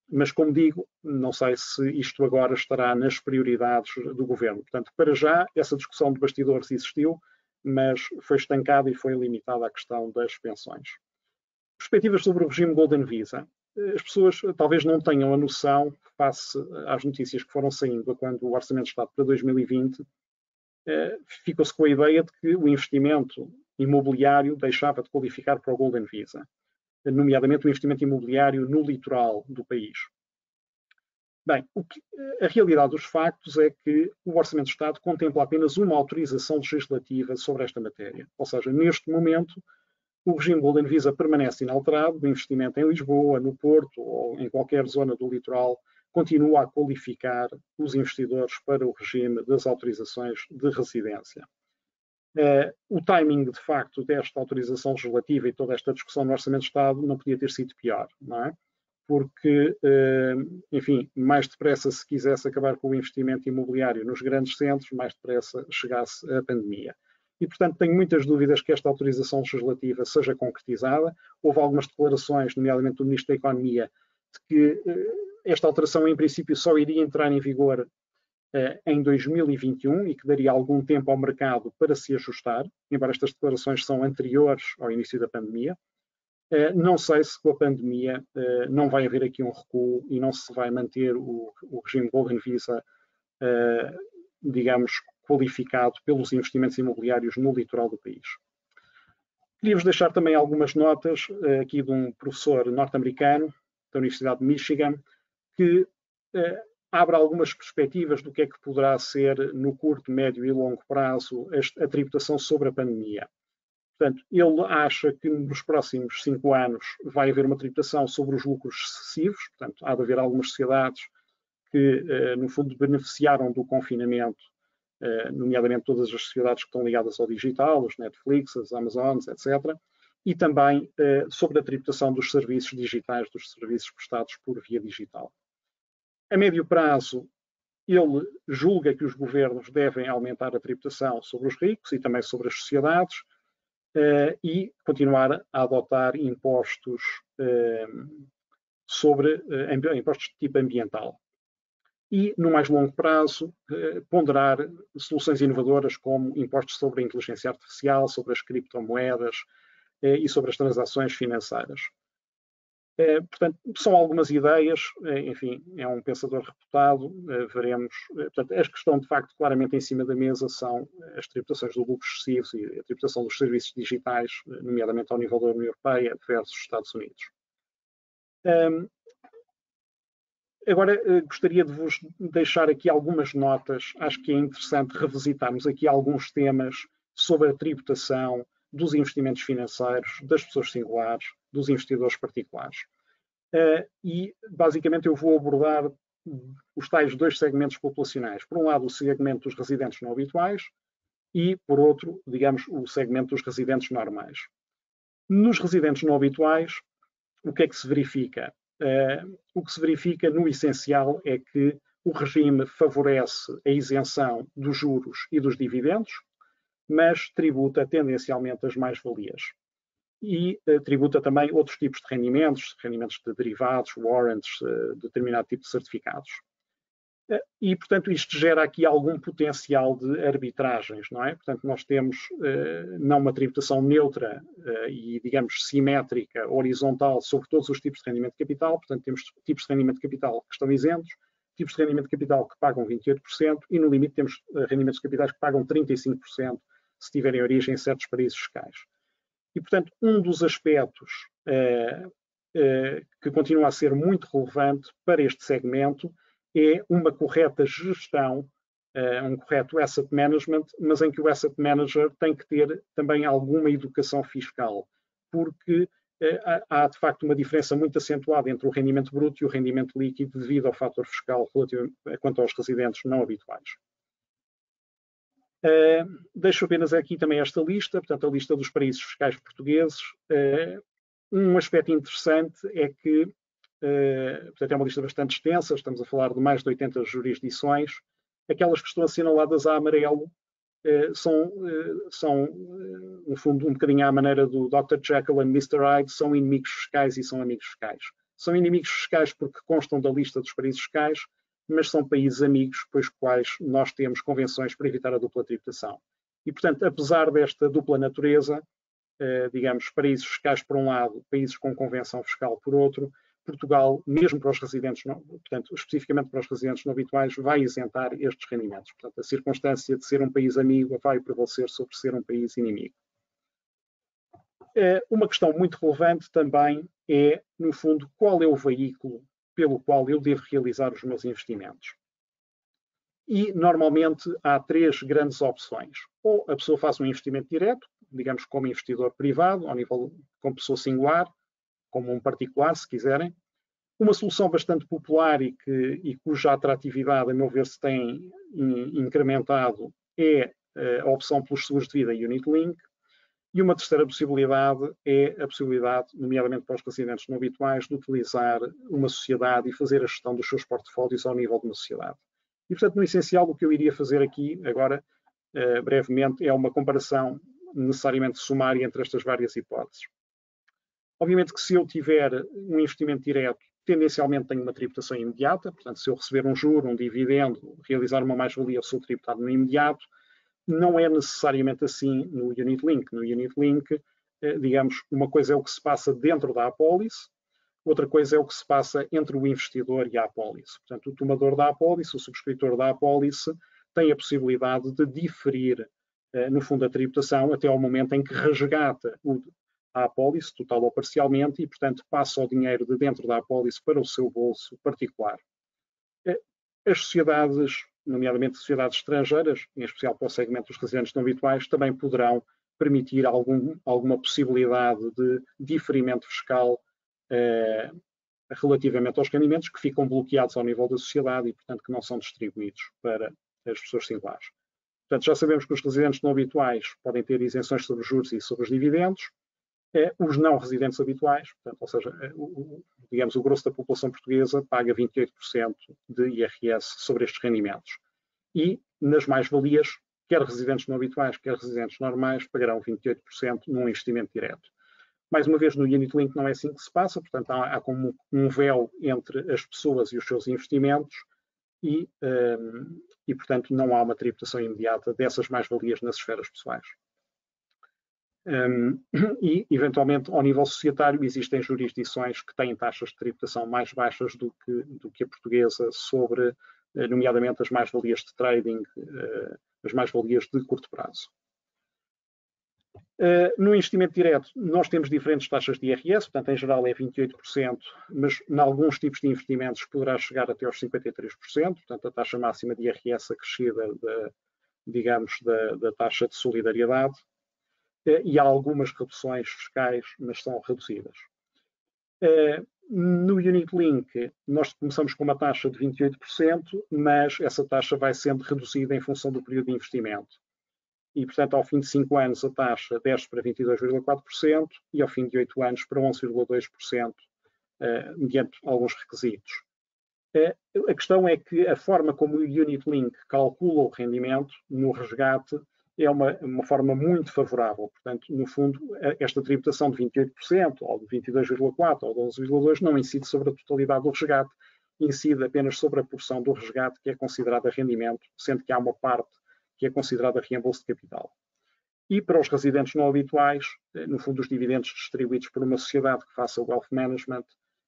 Mas, como digo, não sei se isto agora estará nas prioridades do governo. Portanto, para já, essa discussão de bastidores existiu, mas foi estancada e foi limitada à questão das pensões. Perspectivas sobre o regime Golden Visa. As pessoas talvez não tenham a noção, face às notícias que foram saindo quando o Orçamento de Estado para 2020, ficou-se com a ideia de que o investimento imobiliário deixava de qualificar para o Golden Visa, nomeadamente o investimento imobiliário no litoral do país. Bem, a realidade dos factos é que o Orçamento de Estado contempla apenas uma autorização legislativa sobre esta matéria. Ou seja, neste momento, o regime Golden Visa permanece inalterado, o investimento em Lisboa, no Porto ou em qualquer zona do litoral continua a qualificar os investidores para o regime das autorizações de residência. O timing, de facto, desta autorização legislativa e toda esta discussão no Orçamento de Estado não podia ter sido pior, não é? Porque, enfim, mais depressa se quisesse acabar com o investimento imobiliário nos grandes centros, mais depressa chegasse a pandemia. E, portanto, tenho muitas dúvidas que esta autorização legislativa seja concretizada. Houve algumas declarações, nomeadamente do Ministro da Economia, de que esta alteração, em princípio, só iria entrar em vigor em 2021 e que daria algum tempo ao mercado para se ajustar, embora estas declarações são anteriores ao início da pandemia. Não sei se com a pandemia não vai haver aqui um recuo e não se vai manter o regime Golden Visa, digamos, qualificado pelos investimentos imobiliários no litoral do país. Queria-vos deixar também algumas notas aqui de um professor norte-americano da Universidade de Michigan, que abre algumas perspectivas do que é que poderá ser no curto, médio e longo prazo a tributação sobre a pandemia. Portanto, ele acha que nos próximos 5 anos vai haver uma tributação sobre os lucros excessivos, portanto, há de haver algumas sociedades que, no fundo, beneficiaram do confinamento, nomeadamente todas as sociedades que estão ligadas ao digital, os Netflix, as Amazons, etc., e também sobre a tributação dos serviços digitais, dos serviços prestados por via digital. A médio prazo, ele julga que os governos devem aumentar a tributação sobre os ricos e também sobre as sociedades, e continuar a adotar impostos sobre impostos de tipo ambiental. E, no mais longo prazo, ponderar soluções inovadoras como impostos sobre a inteligência artificial, sobre as criptomoedas e sobre as transações financeiras. Portanto, são algumas ideias, enfim, é um pensador reputado, veremos. Portanto, a questão, de facto, claramente em cima da mesa são as tributações do lucro excessivo e a tributação dos serviços digitais, nomeadamente ao nível da União Europeia versus os Estados Unidos. Agora, gostaria de vos deixar aqui algumas notas. Acho que é interessante revisitarmos aqui alguns temas sobre a tributação dos investimentos financeiros, das pessoas singulares, dos investidores particulares. E, basicamente, eu vou abordar os tais dois segmentos populacionais. Por um lado, o segmento dos residentes não habituais e, por outro, digamos, o segmento dos residentes normais. Nos residentes não habituais, o que é que se verifica? O que se verifica, no essencial, é que o regime favorece a isenção dos juros e dos dividendos, mas tributa tendencialmente as mais-valias. E tributa também outros tipos de rendimentos de derivados, warrants, determinado tipo de certificados. E, portanto, isto gera aqui algum potencial de arbitragens, não é? Portanto, nós temos não uma tributação neutra e, digamos, simétrica, horizontal, sobre todos os tipos de rendimento de capital. Portanto, temos tipos de rendimento de capital que estão isentos, tipos de rendimento de capital que pagam 28% e, no limite, temos rendimentos de capitais que pagam 35% se tiverem origem em certos paraísos fiscais. E, portanto, um dos aspectos que continua a ser muito relevante para este segmento é uma correta gestão, um correto asset management, mas em que o asset manager tem que ter também alguma educação fiscal, porque há de facto uma diferença muito acentuada entre o rendimento bruto e o rendimento líquido devido ao fator fiscal relativo quanto aos residentes não habituais. Deixo apenas aqui também esta lista, portanto a lista dos paraísos fiscais portugueses. Um aspecto interessante é que portanto, é uma lista bastante extensa, estamos a falar de mais de 80 jurisdições. Aquelas que estão assinaladas a amarelo são, no fundo, um bocadinho à maneira do Dr. Jekyll and Mr. Hyde, são inimigos fiscais e são amigos fiscais. São inimigos fiscais porque constam da lista dos paraísos fiscais, mas são países amigos, pelos quais nós temos convenções para evitar a dupla tributação. E, portanto, apesar desta dupla natureza, digamos, paraísos fiscais por um lado, países com convenção fiscal por outro, Portugal, mesmo para os residentes, portanto, especificamente para os residentes não habituais, vai isentar estes rendimentos. Portanto, a circunstância de ser um país amigo vai prevalecer sobre ser um país inimigo. Uma questão muito relevante também é, no fundo, qual é o veículo pelo qual eu devo realizar os meus investimentos. E, normalmente, há três grandes opções. Ou a pessoa faz um investimento direto, digamos como investidor privado, ao nível como pessoa singular, como um particular, se quiserem. Uma solução bastante popular e cuja atratividade, a meu ver, se tem incrementado é a opção pelos seguros de vida Unit Link. E uma terceira possibilidade é a possibilidade, nomeadamente para os residentes não habituais, de utilizar uma sociedade e fazer a gestão dos seus portfólios ao nível de uma sociedade. E, portanto, no essencial, o que eu iria fazer aqui, agora, brevemente, é uma comparação necessariamente sumária entre estas várias hipóteses. Obviamente que se eu tiver um investimento direto, tendencialmente tenho uma tributação imediata, portanto, se eu receber um juro, um dividendo, realizar uma mais-valia, eu sou tributado no imediato. Não é necessariamente assim no Unit Link. No Unit Link, digamos, uma coisa é o que se passa dentro da apólice, outra coisa é o que se passa entre o investidor e a apólice. Portanto, o tomador da apólice, o subscritor da apólice, tem a possibilidade de diferir, no fundo, a tributação até ao momento em que resgata a apólice, total ou parcialmente, e, portanto, passa o dinheiro de dentro da apólice para o seu bolso particular. As sociedades, nomeadamente sociedades estrangeiras, em especial para o segmento dos residentes não habituais, também poderão permitir alguma possibilidade de diferimento fiscal relativamente aos rendimentos que ficam bloqueados ao nível da sociedade e, portanto, que não são distribuídos para as pessoas singulares. Portanto, já sabemos que os residentes não habituais podem ter isenções sobre os juros e sobre os dividendos. Os não residentes habituais, portanto, ou seja, digamos, o grosso da população portuguesa paga 28% de IRS sobre estes rendimentos. E, nas mais-valias, quer residentes não habituais, quer residentes normais, pagarão 28% num investimento direto. Mais uma vez, no Unit Link não é assim que se passa, portanto, há como um véu entre as pessoas e os seus investimentos e portanto, não há uma tributação imediata dessas mais-valias nas esferas pessoais. E, eventualmente, ao nível societário, existem jurisdições que têm taxas de tributação mais baixas do que a portuguesa sobre, nomeadamente, as mais-valias de trading, as mais-valias de curto prazo. No investimento direto, nós temos diferentes taxas de IRS, portanto, em geral é 28%, mas em alguns tipos de investimentos poderá chegar até aos 53%, portanto, a taxa máxima de IRS acrescida, digamos, da taxa de solidariedade, e há algumas reduções fiscais, mas são reduzidas. No Unit Link, nós começamos com uma taxa de 28%, mas essa taxa vai sendo reduzida em função do período de investimento. E, portanto, ao fim de 5 anos, a taxa desce para 22,4% e ao fim de 8 anos para 11,2%, mediante alguns requisitos. A questão é que a forma como o Unit Link calcula o rendimento no resgate é uma forma muito favorável. Portanto, no fundo, esta tributação de 28%, ou de 22,4% ou de 11,2% não incide sobre a totalidade do resgate, incide apenas sobre a porção do resgate que é considerada rendimento, sendo que há uma parte que é considerada reembolso de capital. E para os residentes não habituais, no fundo, os dividendos distribuídos por uma sociedade que faça o wealth management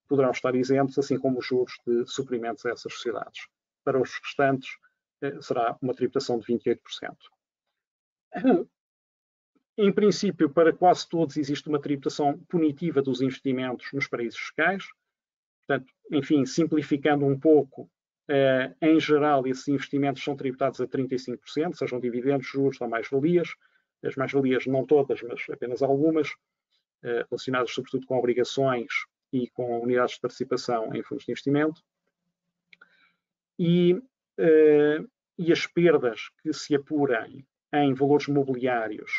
poderão estar isentos, assim como os juros de suprimentos a essas sociedades. Para os restantes, será uma tributação de 28%. Em princípio, para quase todos existe uma tributação punitiva dos investimentos nos paraísos fiscais. Portanto, enfim, simplificando um pouco, em geral, esses investimentos são tributados a 35%, sejam dividendos, juros ou mais-valias. As mais-valias não todas, mas apenas algumas, relacionadas sobretudo com obrigações e com unidades de participação em fundos de investimento. E as perdas que se apurem em valores mobiliários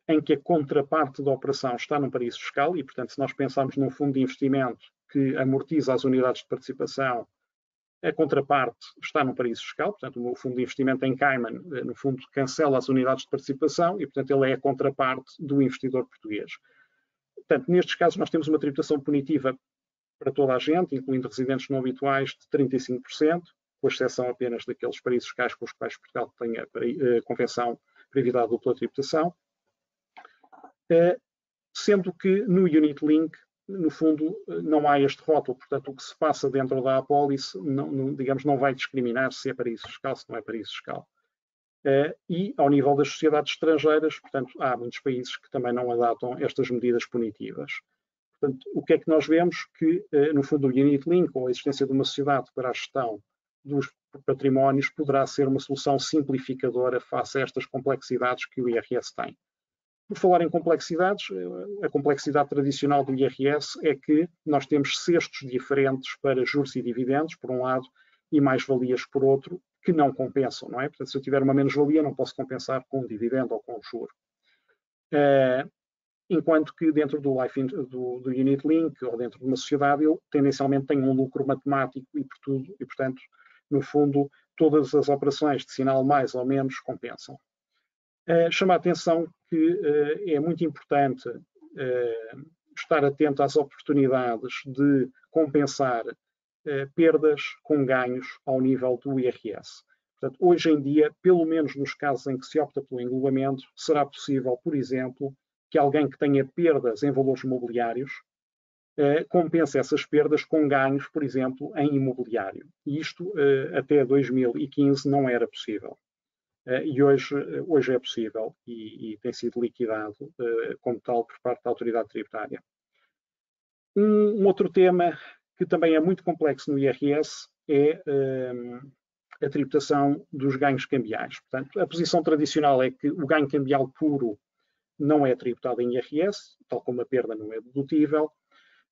em que a contraparte da operação está num paraíso fiscal e, portanto, se nós pensarmos num fundo de investimento que amortiza as unidades de participação, a contraparte está num paraíso fiscal, portanto, o fundo de investimento em Cayman, no fundo, cancela as unidades de participação e, portanto, ele é a contraparte do investidor português. Portanto, nestes casos, nós temos uma tributação punitiva para toda a gente, incluindo residentes não habituais, de 35%, com exceção apenas daqueles paraísos fiscais com os quais Portugal tem a convenção para evitar a dupla tributação, sendo que no Unit Link, no fundo, não há este rótulo, portanto, o que se passa dentro da apólice, digamos, não vai discriminar se é paraíso fiscal, se não é paraíso fiscal. E, ao nível das sociedades estrangeiras, portanto, há muitos países que também não adotam estas medidas punitivas. Portanto, o que é que nós vemos? Que, no fundo, o Unit Link, ou a existência de uma sociedade para a gestão dos patrimónios, poderá ser uma solução simplificadora face a estas complexidades que o IRS tem. Por falar em complexidades, a complexidade tradicional do IRS é que nós temos cestos diferentes para juros e dividendos, por um lado, e mais-valias por outro, que não compensam, não é? Portanto, se eu tiver uma menos-valia, não posso compensar com um dividendo ou com um juro. Enquanto que dentro do Unit Link ou dentro de uma sociedade, eu tendencialmente tenho um lucro matemático e, portanto, no fundo, todas as operações de sinal mais ou menos compensam. Chama a atenção que é muito importante estar atento às oportunidades de compensar perdas com ganhos ao nível do IRS. Portanto, hoje em dia, pelo menos nos casos em que se opta pelo englobamento, será possível, por exemplo, que alguém que tenha perdas em valores mobiliários compensa essas perdas com ganhos, por exemplo, em imobiliário. E isto, até 2015, não era possível. E hoje é possível e tem sido liquidado como tal por parte da autoridade tributária. Um outro tema que também é muito complexo no IRS é a tributação dos ganhos cambiais. Portanto, a posição tradicional é que o ganho cambial puro não é tributado em IRS, tal como a perda não é dedutível,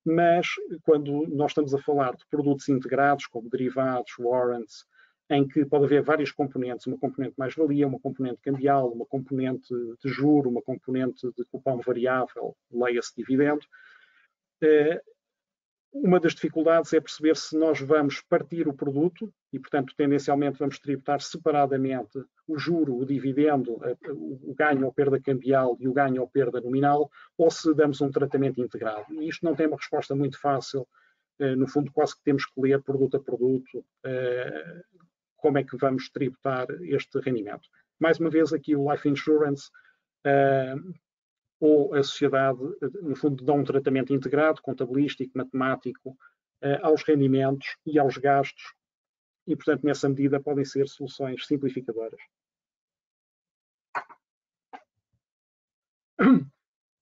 mas quando nós estamos a falar de produtos integrados, como derivados, warrants, em que pode haver várias componentes, uma componente mais-valia, uma componente cambial, uma componente de juro, uma componente de cupom variável, leia-se dividendo, Uma das dificuldades é perceber se nós vamos partir o produto e, portanto, tendencialmente vamos tributar separadamente o juro, o dividendo, o ganho ou perda cambial e o ganho ou perda nominal, ou se damos um tratamento integrado. E isto não tem uma resposta muito fácil. No fundo, quase que temos que ler produto a produto como é que vamos tributar este rendimento. Mais uma vez, aqui o Life Insurance ou a sociedade, no fundo, dão um tratamento integrado, contabilístico, matemático, aos rendimentos e aos gastos, e, portanto, nessa medida podem ser soluções simplificadoras.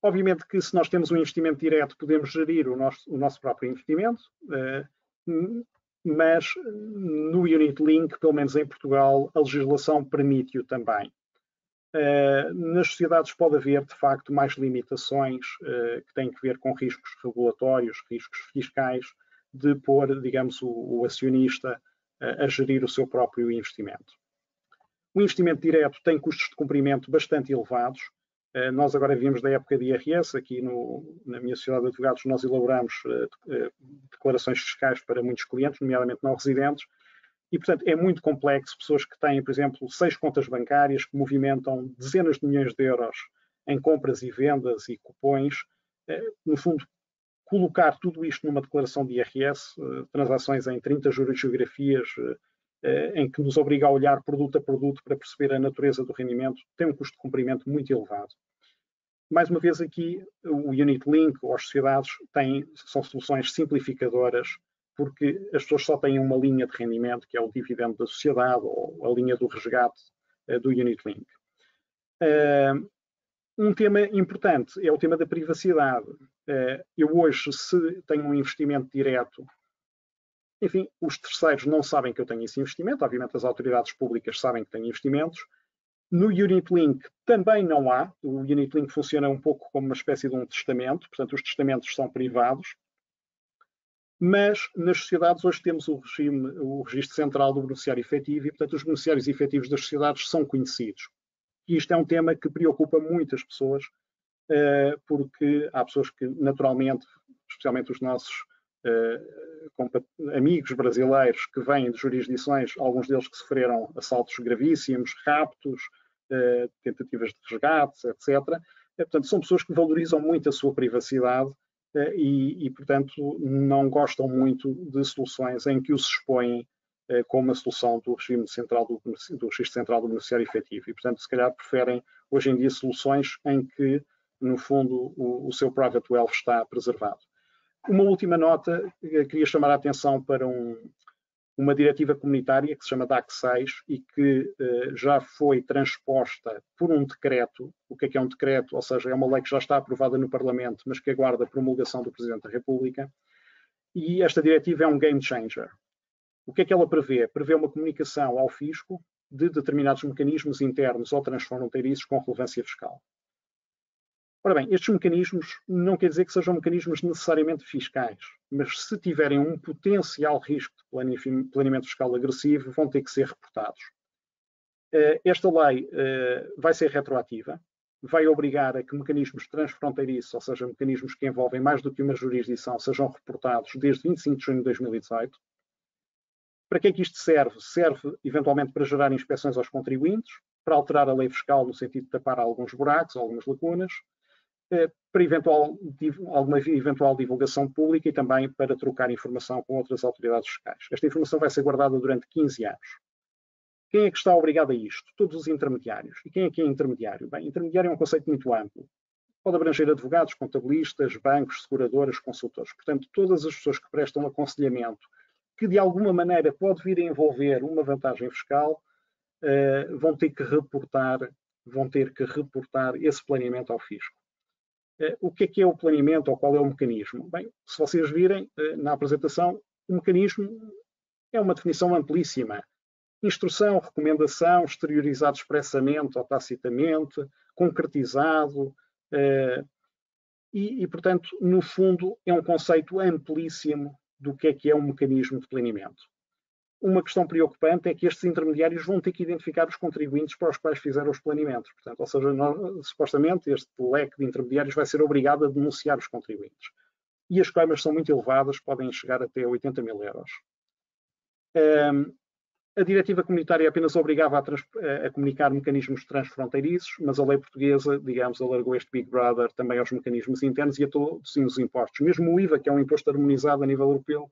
Obviamente que se nós temos um investimento direto, podemos gerir o nosso próprio investimento, mas no Unit Link, pelo menos em Portugal, a legislação permite-o também. Nas sociedades pode haver, de facto, mais limitações que têm que ver com riscos regulatórios, riscos fiscais, de pôr, digamos, o acionista a gerir o seu próprio investimento. O investimento direto tem custos de cumprimento bastante elevados. Nós agora vimos da época de IRS, aqui na minha sociedade de advogados nós elaboramos declarações fiscais para muitos clientes, nomeadamente não residentes, e, portanto, é muito complexo. Pessoas que têm, por exemplo, 6 contas bancárias, que movimentam dezenas de milhões de euros em compras e vendas e cupons, no fundo, colocar tudo isto numa declaração de IRS, transações em 30 jurisgeografias, em que nos obriga a olhar produto a produto para perceber a natureza do rendimento, tem um custo de cumprimento muito elevado. Mais uma vez aqui, o Unit Link ou as sociedades são soluções simplificadoras, porque as pessoas só têm uma linha de rendimento, que é o dividendo da sociedade ou a linha do resgate do Unit Link. Um tema importante é o tema da privacidade. Eu hoje, se tenho um investimento direto, enfim, os terceiros não sabem que eu tenho esse investimento, obviamente as autoridades públicas sabem que tenho investimentos. No Unit Link também não há. O Unit Link funciona um pouco como uma espécie de um testamento, portanto os testamentos são privados. Mas nas sociedades hoje temos o registro central do beneficiário efetivo e, portanto, os beneficiários efetivos das sociedades são conhecidos. E isto é um tema que preocupa muitas pessoas, porque há pessoas que, naturalmente, especialmente os nossos amigos brasileiros que vêm de jurisdições, alguns deles que sofreram assaltos gravíssimos, raptos, tentativas de resgate, etc. Portanto, são pessoas que valorizam muito a sua privacidade e, portanto, não gostam muito de soluções em que os expõem como a solução do regime central do registro central do beneficiário efetivo. E, portanto, se calhar preferem, hoje em dia, soluções em que, no fundo, o seu private wealth está preservado. Uma última nota, queria chamar a atenção para uma diretiva comunitária que se chama DAC 6 e que já foi transposta por um decreto. O que é um decreto? Ou seja, é uma lei que já está aprovada no Parlamento, mas que aguarda a promulgação do Presidente da República. E esta diretiva é um game changer. O que é que ela prevê? Prevê uma comunicação ao fisco de determinados mecanismos internos ou transfronteiriços com relevância fiscal. Ora bem, estes mecanismos não quer dizer que sejam mecanismos necessariamente fiscais, mas se tiverem um potencial risco de planeamento fiscal agressivo, vão ter que ser reportados. Esta lei vai ser retroativa, vai obrigar a que mecanismos transfronteiriços, ou seja, mecanismos que envolvem mais do que uma jurisdição, sejam reportados desde 25 de junho de 2018. Para que é que isto serve? Serve, eventualmente, para gerar inspeções aos contribuintes, para alterar a lei fiscal no sentido de tapar alguns buracos, algumas lacunas, para alguma eventual divulgação pública e também para trocar informação com outras autoridades fiscais. Esta informação vai ser guardada durante 15 anos. Quem é que está obrigado a isto? Todos os intermediários. E quem é intermediário? Bem, intermediário é um conceito muito amplo. Pode abranger advogados, contabilistas, bancos, seguradoras, consultores. Portanto, todas as pessoas que prestam aconselhamento que de alguma maneira pode vir a envolver uma vantagem fiscal, vão ter que reportar esse planeamento ao fisco. O que é o planeamento ou qual é o mecanismo? Bem, se vocês virem na apresentação, o mecanismo é uma definição amplíssima. Instrução, recomendação, exteriorizado expressamente ou tacitamente, concretizado e, portanto, no fundo, é um conceito amplíssimo do que é um mecanismo de planeamento. Uma questão preocupante é que estes intermediários vão ter que identificar os contribuintes para os quais fizeram os planeamentos. Portanto, ou seja, supostamente este leque de intermediários vai ser obrigado a denunciar os contribuintes. e as coimas são muito elevadas, podem chegar até 80 mil euros. A diretiva comunitária apenas obrigava a comunicar mecanismos transfronteiriços, mas a lei portuguesa, digamos, alargou este Big Brother também aos mecanismos internos e a todos os impostos. Mesmo o IVA, que é um imposto harmonizado a nível europeu,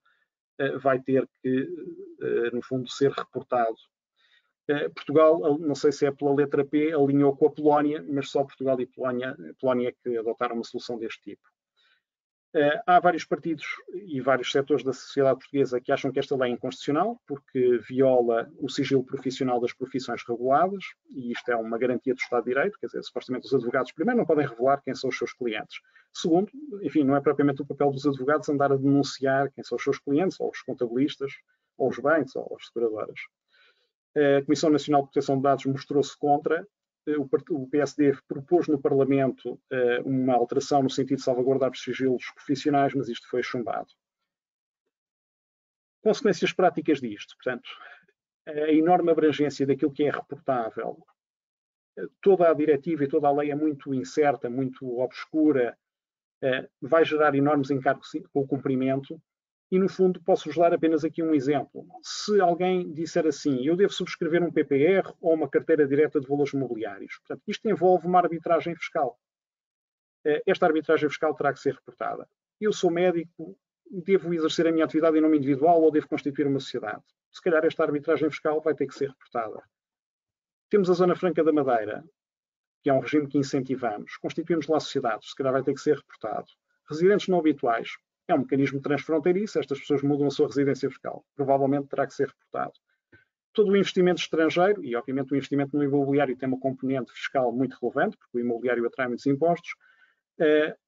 vai ter que, no fundo, ser reportado. Portugal, não sei se é pela letra P, alinhou com a Polónia, mas só Portugal e Polónia que adotaram uma solução deste tipo. Há vários partidos e vários setores da sociedade portuguesa que acham que esta lei é inconstitucional porque viola o sigilo profissional das profissões reguladas e isto é uma garantia do Estado de Direito, quer dizer, supostamente os advogados primeiro não podem revelar quem são os seus clientes. Segundo, enfim, não é propriamente o papel dos advogados andar a denunciar quem são os seus clientes, ou os contabilistas, ou os bancos, ou as seguradoras. A Comissão Nacional de Proteção de Dados mostrou-se contra. O PSD propôs no Parlamento uma alteração no sentido de salvaguardar os sigilos profissionais, mas isto foi chumbado. Consequências práticas disto. Portanto, a enorme abrangência daquilo que é reportável. Toda a diretiva e toda a lei é muito incerta, muito obscura, vai gerar enormes encargos com o cumprimento. E, no fundo, posso-vos dar apenas aqui um exemplo. Se alguém disser assim, eu devo subscrever um PPR ou uma carteira direta de valores mobiliários. Portanto, isto envolve uma arbitragem fiscal. Esta arbitragem fiscal terá que ser reportada. Eu sou médico, devo exercer a minha atividade em nome individual ou devo constituir uma sociedade? Se calhar esta arbitragem fiscal vai ter que ser reportada. Temos a Zona Franca da Madeira, que é um regime que incentivamos. Constituímos lá sociedades, se calhar vai ter que ser reportado. Residentes não habituais. É um mecanismo transfronteiriço, estas pessoas mudam a sua residência fiscal. Provavelmente terá que ser reportado. Todo o investimento estrangeiro, e obviamente o investimento no imobiliário tem uma componente fiscal muito relevante, porque o imobiliário atrai muitos impostos,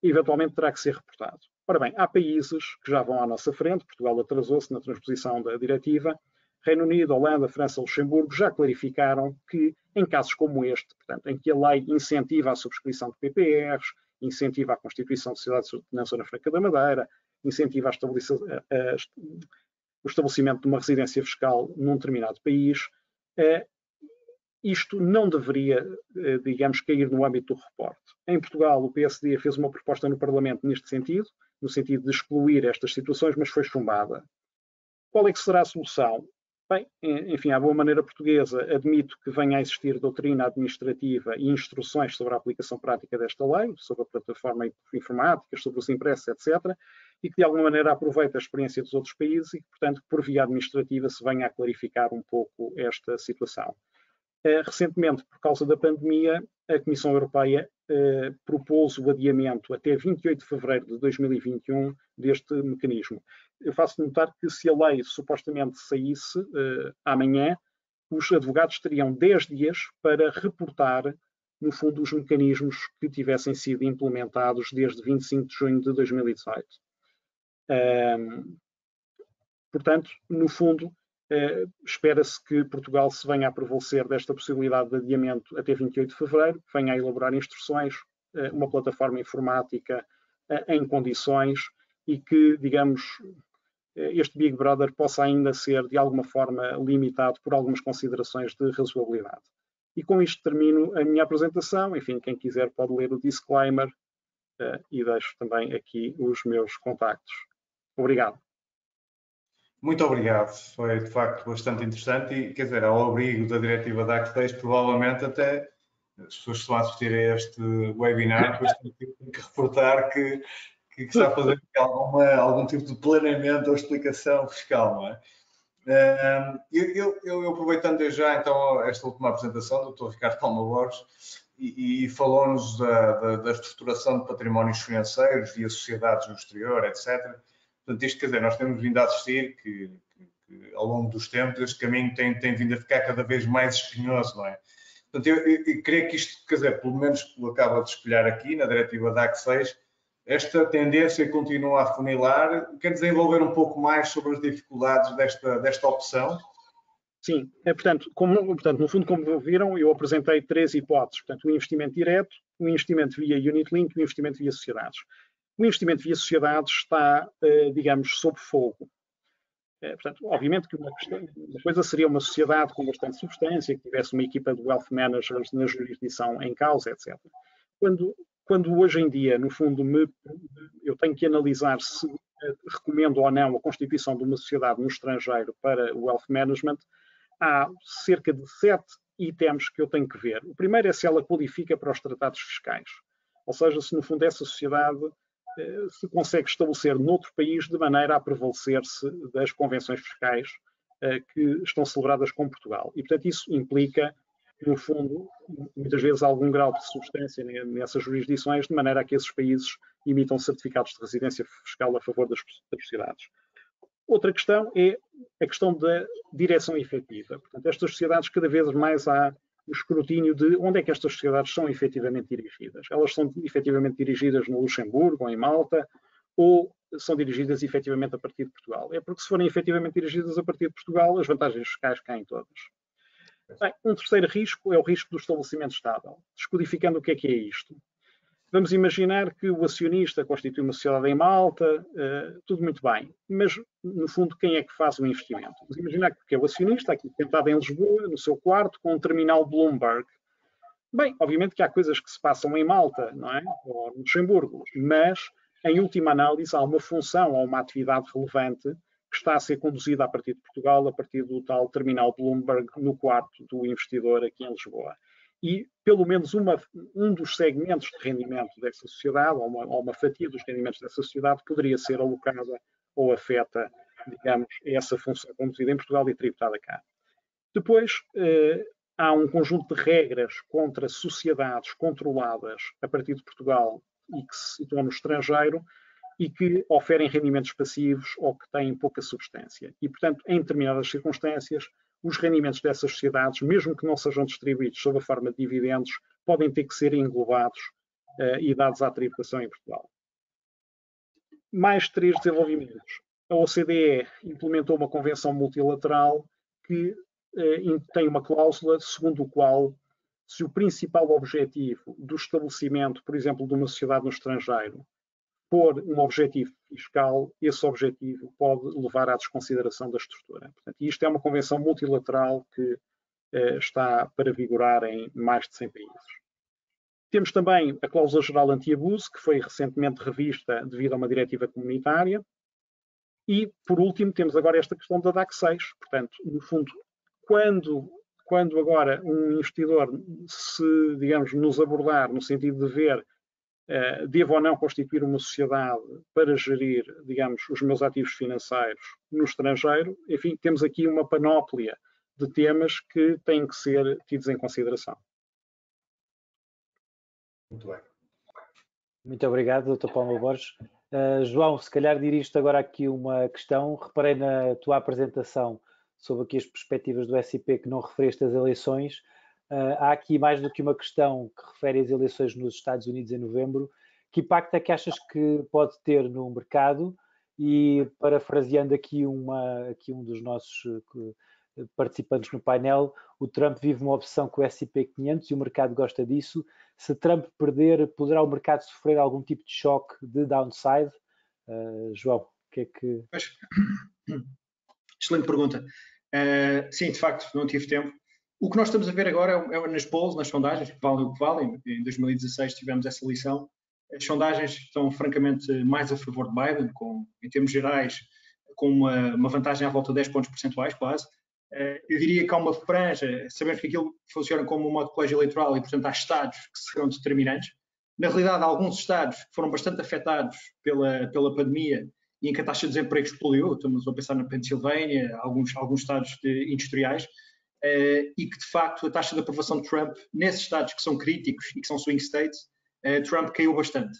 eventualmente terá que ser reportado. Ora bem, há países que já vão à nossa frente, Portugal atrasou-se na transposição da diretiva, Reino Unido, Holanda, França, Luxemburgo já clarificaram que em casos como este, portanto, em que a lei incentiva a subscrição de PPRs, incentiva a constituição de sociedades na Zona Franca da Madeira, incentiva o estabelecimento de uma residência fiscal num determinado país, isto não deveria, digamos, cair no âmbito do reporte. Em Portugal, o PSD fez uma proposta no Parlamento neste sentido, no sentido de excluir estas situações, mas foi chumbada. Qual é que será a solução? Bem, enfim, à boa maneira portuguesa, admito que venha a existir doutrina administrativa e instruções sobre a aplicação prática desta lei, sobre a plataforma informática, sobre os impressos, etc., e que de alguma maneira aproveite a experiência dos outros países e que, portanto, por via administrativa se venha a clarificar um pouco esta situação. Recentemente, por causa da pandemia, a Comissão Europeia propôs o adiamento até 28 de fevereiro de 2021 deste mecanismo. Eu faço notar que se a lei supostamente saísse amanhã, os advogados teriam 10 dias para reportar, no fundo, os mecanismos que tivessem sido implementados desde 25 de junho de 2018. Portanto, no fundo, espera-se que Portugal se venha a prevalecer desta possibilidade de adiamento até 28 de fevereiro, venha a elaborar instruções, uma plataforma informática em condições e que, digamos, este Big Brother possa ainda ser, de alguma forma, limitado por algumas considerações de razoabilidade. E com isto termino a minha apresentação. Enfim, quem quiser pode ler o disclaimer e deixo também aqui os meus contactos. Obrigado. Muito obrigado, foi de facto bastante interessante e, quer dizer, ao abrigo da diretiva da DAC6, provavelmente até as pessoas que estão a assistir a este webinar depois têm que reportar que está a fazer algum tipo de planeamento ou explicação fiscal, não é? Eu aproveitando já então esta última apresentação do Dr. Ricardo Palma Borges e falou-nos da estruturação de patrimónios financeiros via sociedades no exterior, etc. Portanto, isto quer dizer, nós temos vindo a assistir que ao longo dos tempos este caminho tem vindo a ficar cada vez mais espinhoso, não é? Portanto, eu creio que isto, quer dizer, pelo menos que acaba de espelhar aqui na diretiva da DAC6, esta tendência continua a afunilar. Quer desenvolver um pouco mais sobre as dificuldades desta opção? Sim, portanto, no fundo, como viram, eu apresentei 3 hipóteses. Portanto, o investimento direto, o investimento via unit link e o investimento via sociedades. O investimento via sociedades está, digamos, sob fogo. Portanto, obviamente que uma coisa seria uma sociedade com bastante substância, que tivesse uma equipa de wealth managers na jurisdição em causa, etc. Quando quando hoje em dia, no fundo, eu tenho que analisar se recomendo ou não a constituição de uma sociedade no estrangeiro para o wealth management, há cerca de 7 itens que eu tenho que ver. O primeiro é se ela qualifica para os tratados fiscais, ou seja, se no fundo essa sociedade se consegue estabelecer noutro país de maneira a prevalecer-se das convenções fiscais que estão celebradas com Portugal. E, portanto, isso implica, no fundo, muitas vezes algum grau de substância nessas jurisdições, de maneira a que esses países emitam certificados de residência fiscal a favor das sociedades. Outra questão é a questão da direção efetiva. Portanto, estas sociedades, cada vez mais há o escrutínio de onde é que estas sociedades são efetivamente dirigidas. Elas são efetivamente dirigidas no Luxemburgo ou em Malta, ou são dirigidas efetivamente a partir de Portugal. É porque se forem efetivamente dirigidas a partir de Portugal, as vantagens fiscais caem todas. Bem, um terceiro risco é o risco do estabelecimento estável. Descodificando o que é isto? Vamos imaginar que o acionista constitui uma sociedade em Malta, tudo muito bem, mas no fundo quem é que faz o investimento? Vamos imaginar que é o acionista aqui sentado em Lisboa, no seu quarto, com um terminal Bloomberg. Bem, obviamente que há coisas que se passam em Malta, não é? Ou no Luxemburgo, mas em última análise há uma função ou uma atividade relevante que está a ser conduzida a partir de Portugal, a partir do tal terminal Bloomberg no quarto do investidor aqui em Lisboa. E pelo menos um dos segmentos de rendimento dessa sociedade, ou uma fatia dos rendimentos dessa sociedade, poderia ser alocada ou afeta, digamos, essa função conduzida em Portugal e tributada cá. Depois, há um conjunto de regras contra sociedades controladas a partir de Portugal e que se situam no estrangeiro e que oferem rendimentos passivos ou que têm pouca substância. E, portanto, em determinadas circunstâncias, os rendimentos dessas sociedades, mesmo que não sejam distribuídos sob a forma de dividendos, podem ter que ser englobados e dados à tributação em Portugal. Mais 3 desenvolvimentos. A OCDE implementou uma convenção multilateral que tem uma cláusula segundo a qual, se o principal objetivo do estabelecimento, por exemplo, de uma sociedade no estrangeiro, for um objetivo fiscal, esse objetivo pode levar à desconsideração da estrutura. Portanto, isto é uma convenção multilateral que está para vigorar em mais de 100 países. Temos também a cláusula geral anti-abuso, que foi recentemente revista devido a uma diretiva comunitária. E, por último, temos agora esta questão da DAC 6. Portanto, no fundo, quando agora um investidor se, digamos, nos abordar no sentido de ver devo ou não constituir uma sociedade para gerir, digamos, os meus ativos financeiros no estrangeiro, enfim, temos aqui uma panóplia de temas que têm que ser tidos em consideração. Muito bem. Muito obrigado, Dr. Palma Borges. João, se calhar dirijo-te agora aqui uma questão. Reparei na tua apresentação sobre aqui as perspectivas do SIP que não referiste às eleições. Há aqui mais do que uma questão que refere às eleições nos Estados Unidos em novembro. Que impacto é que achas que pode ter no mercado? E, parafraseando aqui um dos nossos participantes no painel, o Trump vive uma opção com o S&P 500 e o mercado gosta disso. Se Trump perder, poderá o mercado sofrer algum tipo de choque de downside? João, o que é que... Excelente pergunta. Sim, de facto, não tive tempo. O que nós estamos a ver agora é nas polls, nas sondagens, que valem o que valem. Em 2016 tivemos essa eleição. As sondagens estão francamente mais a favor de Biden, em termos gerais, com uma vantagem à volta de 10 pontos percentuais, quase. Eu diria que há uma franja, sabemos que aquilo funciona como um modo de colégio eleitoral e, portanto, há estados que serão determinantes. Na realidade, há alguns estados que foram bastante afetados pela pandemia e em que a taxa de desemprego explodiu. Estamos a pensar na Pensilvânia, alguns estados industriais. E que, de facto, a taxa de aprovação de Trump, nesses estados que são críticos e que são swing states, Trump caiu bastante.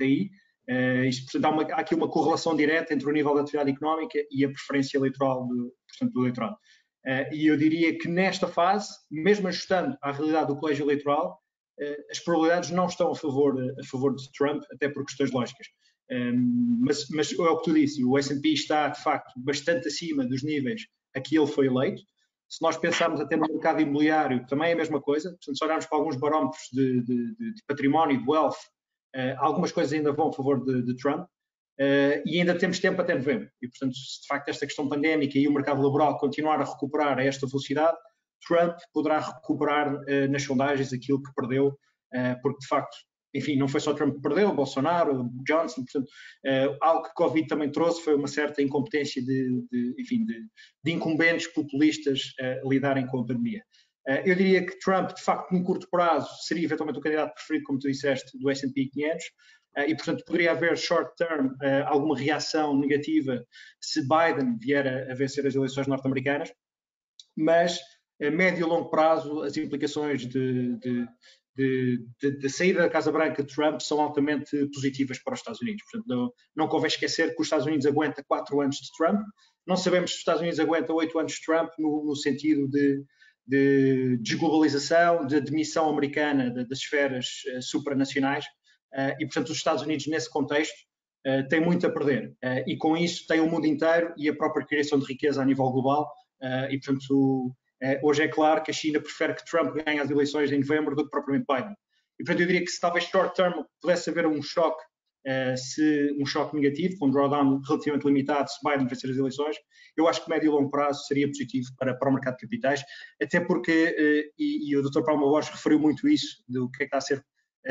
Aí. Portanto, há aqui uma correlação direta entre o nível de atividade económica e a preferência eleitoral do eleitorado. E eu diria que nesta fase, mesmo ajustando à realidade do colégio eleitoral, as probabilidades não estão a favor de Trump, até por questões lógicas. Mas é o que tu disse, o S&P está, de facto, bastante acima dos níveis a que ele foi eleito. Se nós pensarmos até no mercado imobiliário, também é a mesma coisa. Portanto, se olharmos para alguns barómetros de património, de wealth, algumas coisas ainda vão a favor de Trump e ainda temos tempo até novembro. E, portanto, se de facto esta questão pandémica e o mercado laboral continuar a recuperar a esta velocidade, Trump poderá recuperar nas sondagens aquilo que perdeu, porque, de facto, enfim, não foi só Trump que perdeu, Bolsonaro, Johnson, portanto, algo que Covid também trouxe foi uma certa incompetência de incumbentes populistas a lidarem com a pandemia. Eu diria que Trump, de facto, num curto prazo, seria eventualmente o candidato preferido, como tu disseste, do S&P 500, e, portanto, poderia haver short-term alguma reação negativa se Biden vier a vencer as eleições norte-americanas, mas a médio e longo prazo as implicações de saída da Casa Branca de Trump são altamente positivas para os Estados Unidos. Portanto, não convém esquecer que os Estados Unidos aguenta 4 anos de Trump, não sabemos se os Estados Unidos aguentam 8 anos de Trump no sentido de desglobalização, de demissão americana das esferas supranacionais, e, portanto, os Estados Unidos, nesse contexto, têm muito a perder. E, com isso, têm o mundo inteiro e a própria criação de riqueza a nível global. E, portanto, hoje é claro que a China prefere que Trump ganhe as eleições em novembro do que propriamente Biden. E, portanto, eu diria que se talvez short term pudesse haver um choque negativo, com um drawdown relativamente limitado se Biden vencer as eleições, eu acho que médio e longo prazo seria positivo para o mercado de capitais, até porque, e o Dr. Palma Borges referiu muito isso, do que é que está a ser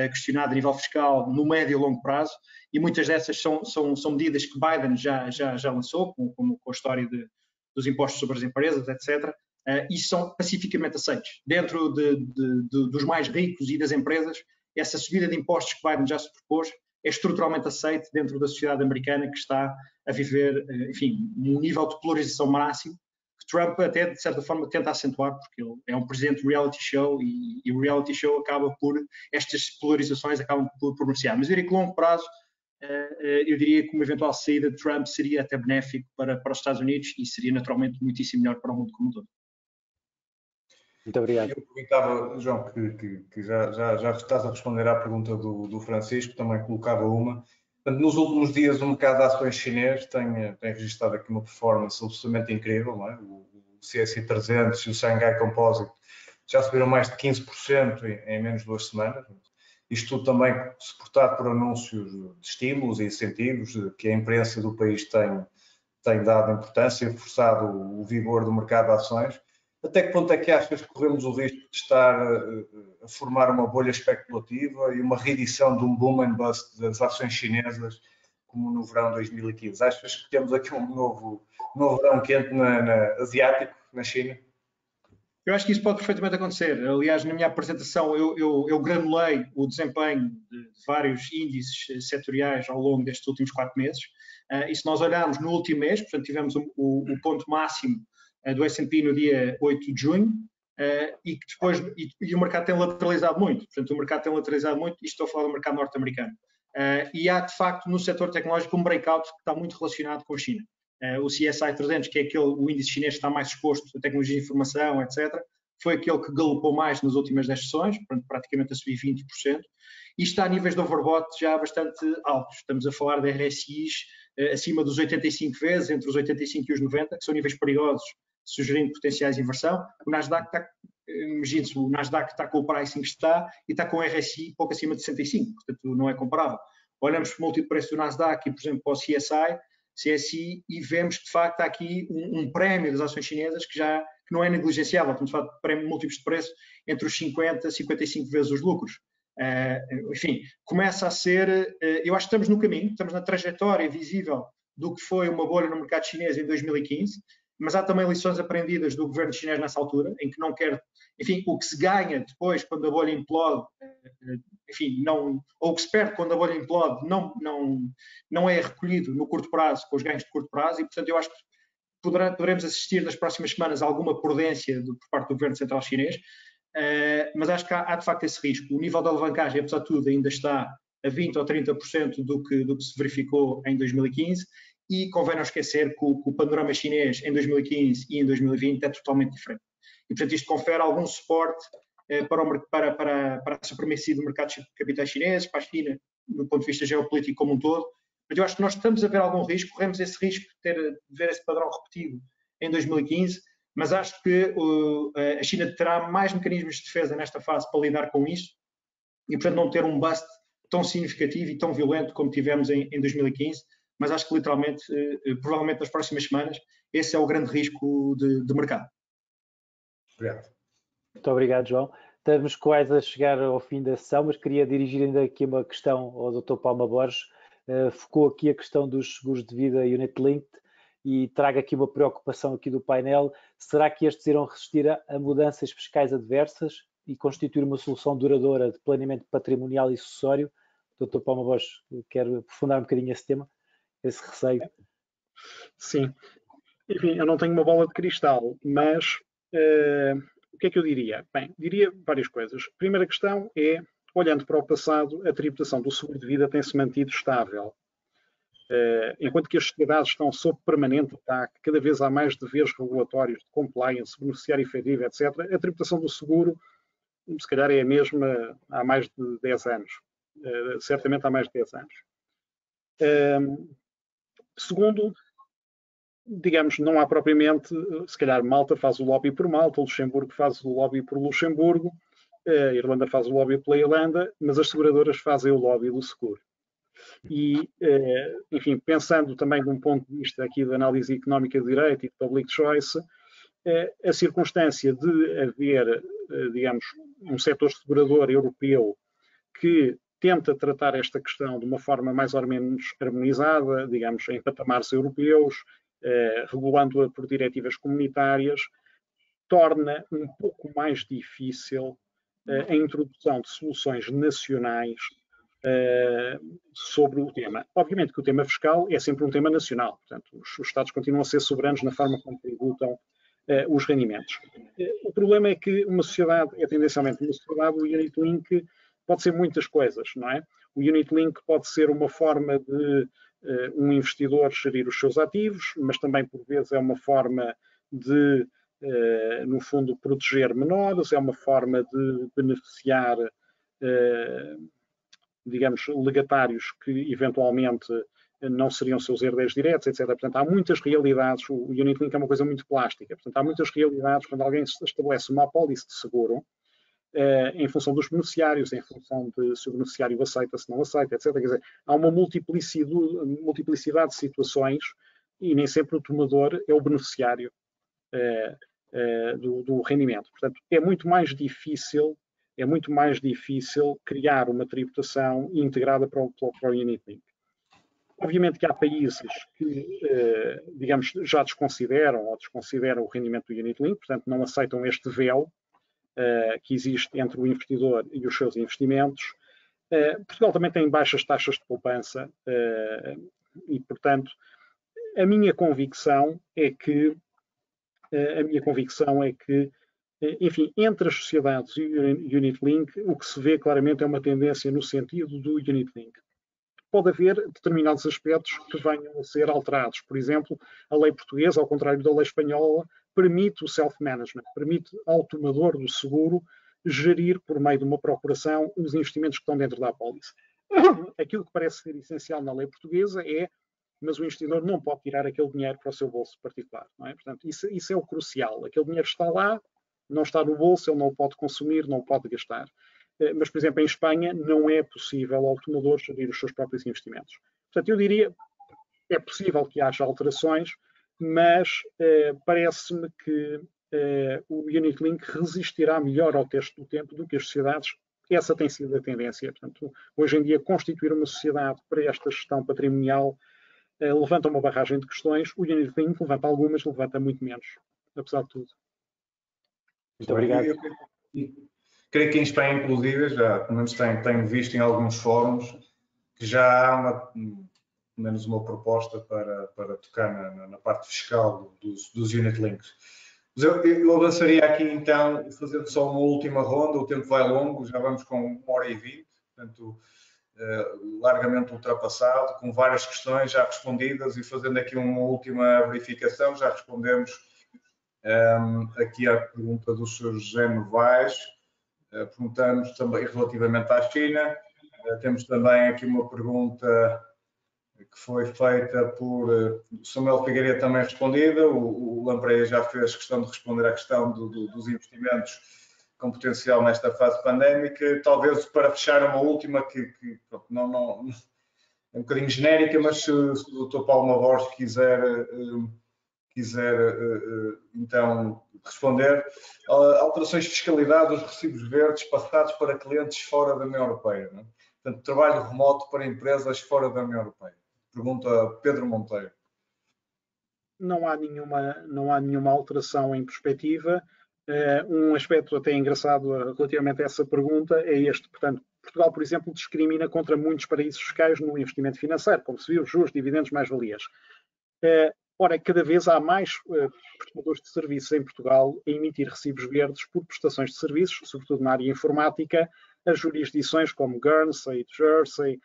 questionado a nível fiscal no médio e longo prazo, e muitas dessas são medidas que Biden já lançou, como com a história dos impostos sobre as empresas, etc., e são pacificamente aceitos. Dentro dos mais ricos e das empresas, essa subida de impostos que Biden já se propôs é estruturalmente aceito dentro da sociedade americana, que está a viver, enfim, um nível de polarização máximo, que Trump até, de certa forma, tenta acentuar, porque ele é um presidente de reality show e o reality show acaba por, estas polarizações acabam por beneficiar. Mas eu diria que a longo prazo, eu diria que uma eventual saída de Trump seria até benéfico para os Estados Unidos e seria naturalmente muitíssimo melhor para o mundo como um todo. Muito obrigado. Eu perguntava, João, que já estás a responder à pergunta do Francisco, também colocava uma. Portanto, nos últimos dias o mercado de ações chinês tem registrado aqui uma performance absolutamente incrível, não é? O CSI 300 e o Shanghai Composite já subiram mais de 15% em menos de 2 semanas. Isto tudo também suportado por anúncios de estímulos e incentivos que a imprensa do país tem dado importância, forçado o vigor do mercado de ações. Até que ponto é que achas que corremos o risco de estar a formar uma bolha especulativa e uma reedição de um boom and bust das ações chinesas como no verão de 2015? Achas que temos aqui um novo verão quente asiático, na China? Eu acho que isso pode perfeitamente acontecer. Aliás, na minha apresentação eu granulei o desempenho de vários índices setoriais ao longo destes últimos 4 meses. E se nós olharmos no último mês, portanto tivemos o ponto máximo do S&P no dia 8 de junho, e que depois o mercado tem lateralizado muito. Portanto, o mercado tem lateralizado muito, e estou a falar do mercado norte-americano. E há, de facto, no setor tecnológico um breakout que está muito relacionado com a China. O CSI 300, que é o índice chinês que está mais exposto a tecnologia de informação, etc., foi aquele que galopou mais nas últimas 10 sessões, praticamente a subir 20%, e está a níveis de overbought já bastante altos. Estamos a falar de RSIs acima dos 85 vezes, entre os 85 e os 90, que são níveis perigosos, sugerindo potenciais de inversão. O Nasdaq está com o pricing que está e está com o RSI pouco acima de 65, portanto não é comparável. Olhamos para o múltiplo de preço do Nasdaq e, por exemplo, para o CSI, e vemos que de facto há aqui um prémio das ações chinesas que não é negligenciável. Estamos a falar de prémio múltiplos de preço entre os 50 e 55 vezes os lucros. Enfim, começa a ser, eu acho que estamos no caminho, estamos na trajetória visível do que foi uma bolha no mercado chinês em 2015, mas há também lições aprendidas do governo chinês nessa altura, em que não quer, enfim, o que se ganha depois quando a bolha implode, enfim, ou o que se perde quando a bolha implode não é recolhido no curto prazo, com os ganhos de curto prazo, e portanto eu acho que poderemos assistir nas próximas semanas a alguma prudência por parte do governo central chinês, mas acho que há de facto esse risco. O nível de alavancagem, apesar de tudo, ainda está a 20% ou 30% do que se verificou em 2015, e convém não esquecer que o panorama chinês em 2015 e em 2020 é totalmente diferente. E, portanto, isto confere algum suporte para a supremacia do mercado de capitais chineses, para a China, do ponto de vista geopolítico como um todo. Mas eu acho que nós estamos a ver algum risco, corremos esse risco de ver esse padrão repetido em 2015, mas acho que a China terá mais mecanismos de defesa nesta fase para lidar com isso e, portanto, não ter um bust tão significativo e tão violento como tivemos em 2015, mas acho que literalmente, provavelmente nas próximas semanas, esse é o grande risco de mercado. Obrigado. Muito obrigado, João. estamos quase a chegar ao fim da sessão, mas queria dirigir ainda aqui uma questão ao Dr. Palma Borges. Focou aqui a questão dos seguros de vida Unit Linked e traga aqui uma preocupação aqui do painel. Será que estes irão resistir a mudanças fiscais adversas e constituir uma solução duradoura de planeamento patrimonial e sucessório? Dr. Palma Borges, quero aprofundar um bocadinho esse tema, esse receio. Sim. Enfim, eu não tenho uma bola de cristal, mas o que é que eu diria? Bem, diria várias coisas. A primeira questão é, olhando para o passado, a tributação do seguro de vida tem-se mantido estável. Enquanto que as sociedades estão sob permanente ataque, cada vez há mais deveres regulatórios de compliance, beneficiário efetivo, etc., a tributação do seguro, se calhar, é a mesma há mais de 10 anos. Certamente há mais de 10 anos. Segundo, digamos, não há propriamente, se calhar Malta faz o lobby por Malta, Luxemburgo faz o lobby por Luxemburgo, a Irlanda faz o lobby pela Irlanda, mas as seguradoras fazem o lobby do seguro. E, enfim, pensando também de um ponto de vista aqui da análise económica de direito e de public choice, a circunstância de haver, digamos, um setor segurador europeu que tenta tratar esta questão de uma forma mais ou menos harmonizada, digamos, em patamares europeus, regulando-a por diretivas comunitárias, torna um pouco mais difícil a introdução de soluções nacionais sobre o tema. Obviamente que o tema fiscal é sempre um tema nacional, portanto, os Estados continuam a ser soberanos na forma como tributam os rendimentos. O problema é que uma sociedade é tendencialmente uma sociedade, o Unit Link pode ser muitas coisas, não é? O Unit Link pode ser uma forma de um investidor gerir os seus ativos, mas também, por vezes, é uma forma de, no fundo, proteger menores, é uma forma de beneficiar, digamos, legatários que, eventualmente, não seriam seus herdeiros diretos, etc. Portanto, há muitas realidades, o Unit Link é uma coisa muito plástica, portanto, há muitas realidades quando alguém estabelece uma apólice de seguro, em função dos beneficiários, em função de se o beneficiário aceita, se não aceita, etc. Quer dizer, há uma multiplicidade de situações e nem sempre o tomador é o beneficiário do rendimento. Portanto, é muito mais difícil criar uma tributação integrada para o Unit Link. Obviamente que há países que, digamos, já desconsideram o rendimento do Unit Link, portanto, não aceitam este véu que existe entre o investidor e os seus investimentos. Portugal também tem baixas taxas de poupança e, portanto, a minha convicção é que, enfim, entre as sociedades e o Unit Link, o que se vê claramente é uma tendência no sentido do Unit Link. Pode haver determinados aspectos que venham a ser alterados. Por exemplo, a lei portuguesa, ao contrário da lei espanhola, permite o self-management, permite ao tomador do seguro gerir, por meio de uma procuração, os investimentos que estão dentro da apólice. Aquilo que parece ser essencial na lei portuguesa é, mas o investidor não pode tirar aquele dinheiro para o seu bolso particular, não é? Portanto, isso é o crucial. Aquele dinheiro está lá, não está no bolso, ele não o pode consumir, não o pode gastar. Mas, por exemplo, em Espanha não é possível ao tomador gerir os seus próprios investimentos. Portanto, eu diria, é possível que haja alterações, mas parece-me que o Unit Link resistirá melhor ao teste do tempo do que as sociedades. Essa tem sido a tendência. Portanto, hoje em dia, constituir uma sociedade para esta gestão patrimonial levanta uma barragem de questões. O Unit Link levanta algumas, levanta muito menos, apesar de tudo. Muito obrigado. Creio que em Espanha, inclusive, já pelo menos tenho visto em alguns fóruns que já há pelo menos uma proposta para tocar na parte fiscal dos Unit Links. Mas eu avançaria aqui então, fazendo só uma última ronda, o tempo vai longo, já vamos com 1h20, portanto, largamente ultrapassado, com várias questões já respondidas e fazendo aqui uma última verificação, já respondemos aqui à pergunta do Sr. José Novaes, perguntamos também relativamente à China. Temos também aqui uma pergunta que foi feita por Samuel Figueiredo, também respondida. O Lampreia já fez questão de responder à questão dos investimentos com potencial nesta fase pandémica. Talvez para fechar uma última que não é um bocadinho genérica, mas se o Dr. Palma Borges quiser quiser então responder. Alterações de fiscalidade dos recibos verdes passados para clientes fora da União Europeia. Não é? Portanto, trabalho remoto para empresas fora da União Europeia. Pergunta Pedro Monteiro. Não há nenhuma alteração em perspectiva. Um aspecto até engraçado relativamente a essa pergunta é este. Portanto, Portugal, por exemplo, discrimina contra muitos paraísos fiscais no investimento financeiro, como se viu, juros, dividendos, mais-valias. Ora, cada vez há mais prestadores de serviços em Portugal a emitir recibos verdes por prestações de serviços, sobretudo na área informática, a jurisdições como Guernsey, Jersey,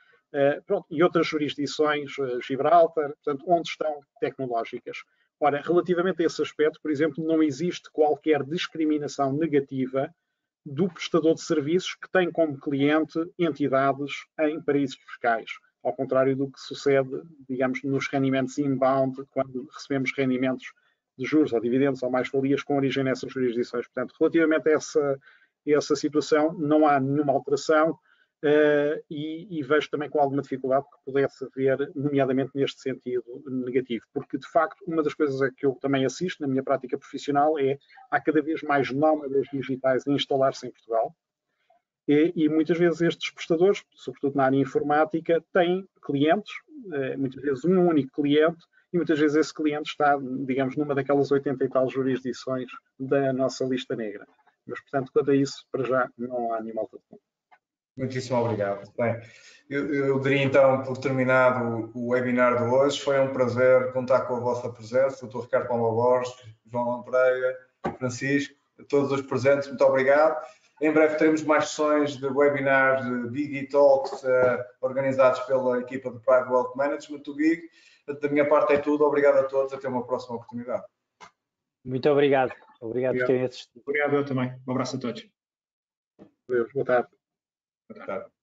e outras jurisdições, Gibraltar, portanto, onde estão tecnológicas. Ora, relativamente a esse aspecto, por exemplo, não existe qualquer discriminação negativa do prestador de serviços que tem como cliente entidades em paraísos fiscais, ao contrário do que sucede, digamos, nos rendimentos inbound, quando recebemos rendimentos de juros ou dividendos ou mais-valias com origem nessas jurisdições. Portanto, relativamente a essa situação, não há nenhuma alteração e vejo também com alguma dificuldade que pudesse haver, nomeadamente neste sentido negativo, porque, de facto, uma das coisas a que eu também assisto na minha prática profissional é há cada vez mais nómadas digitais a instalar-se em Portugal. E muitas vezes estes prestadores, sobretudo na área informática, têm clientes, muitas vezes um único cliente, e muitas vezes esse cliente está, digamos, numa daquelas 80 e tal jurisdições da nossa lista negra. Mas, portanto, quanto a isso, para já, não há nenhuma alteração. Muitíssimo obrigado. Bem, eu diria então, por terminado o webinar de hoje, foi um prazer contar com a vossa presença, Dr. Ricardo Palma Borges, João Lampreia, Francisco, a todos os presentes, muito obrigado. Em breve teremos mais sessões de webinars de Big e Talks organizados pela equipa de Private Wealth Management do Big. Da minha parte é tudo. Obrigado a todos. Até uma próxima oportunidade. Muito obrigado. Obrigado por terem assistido. Obrigado eu também. Um abraço a todos. Boa tarde. Boa tarde.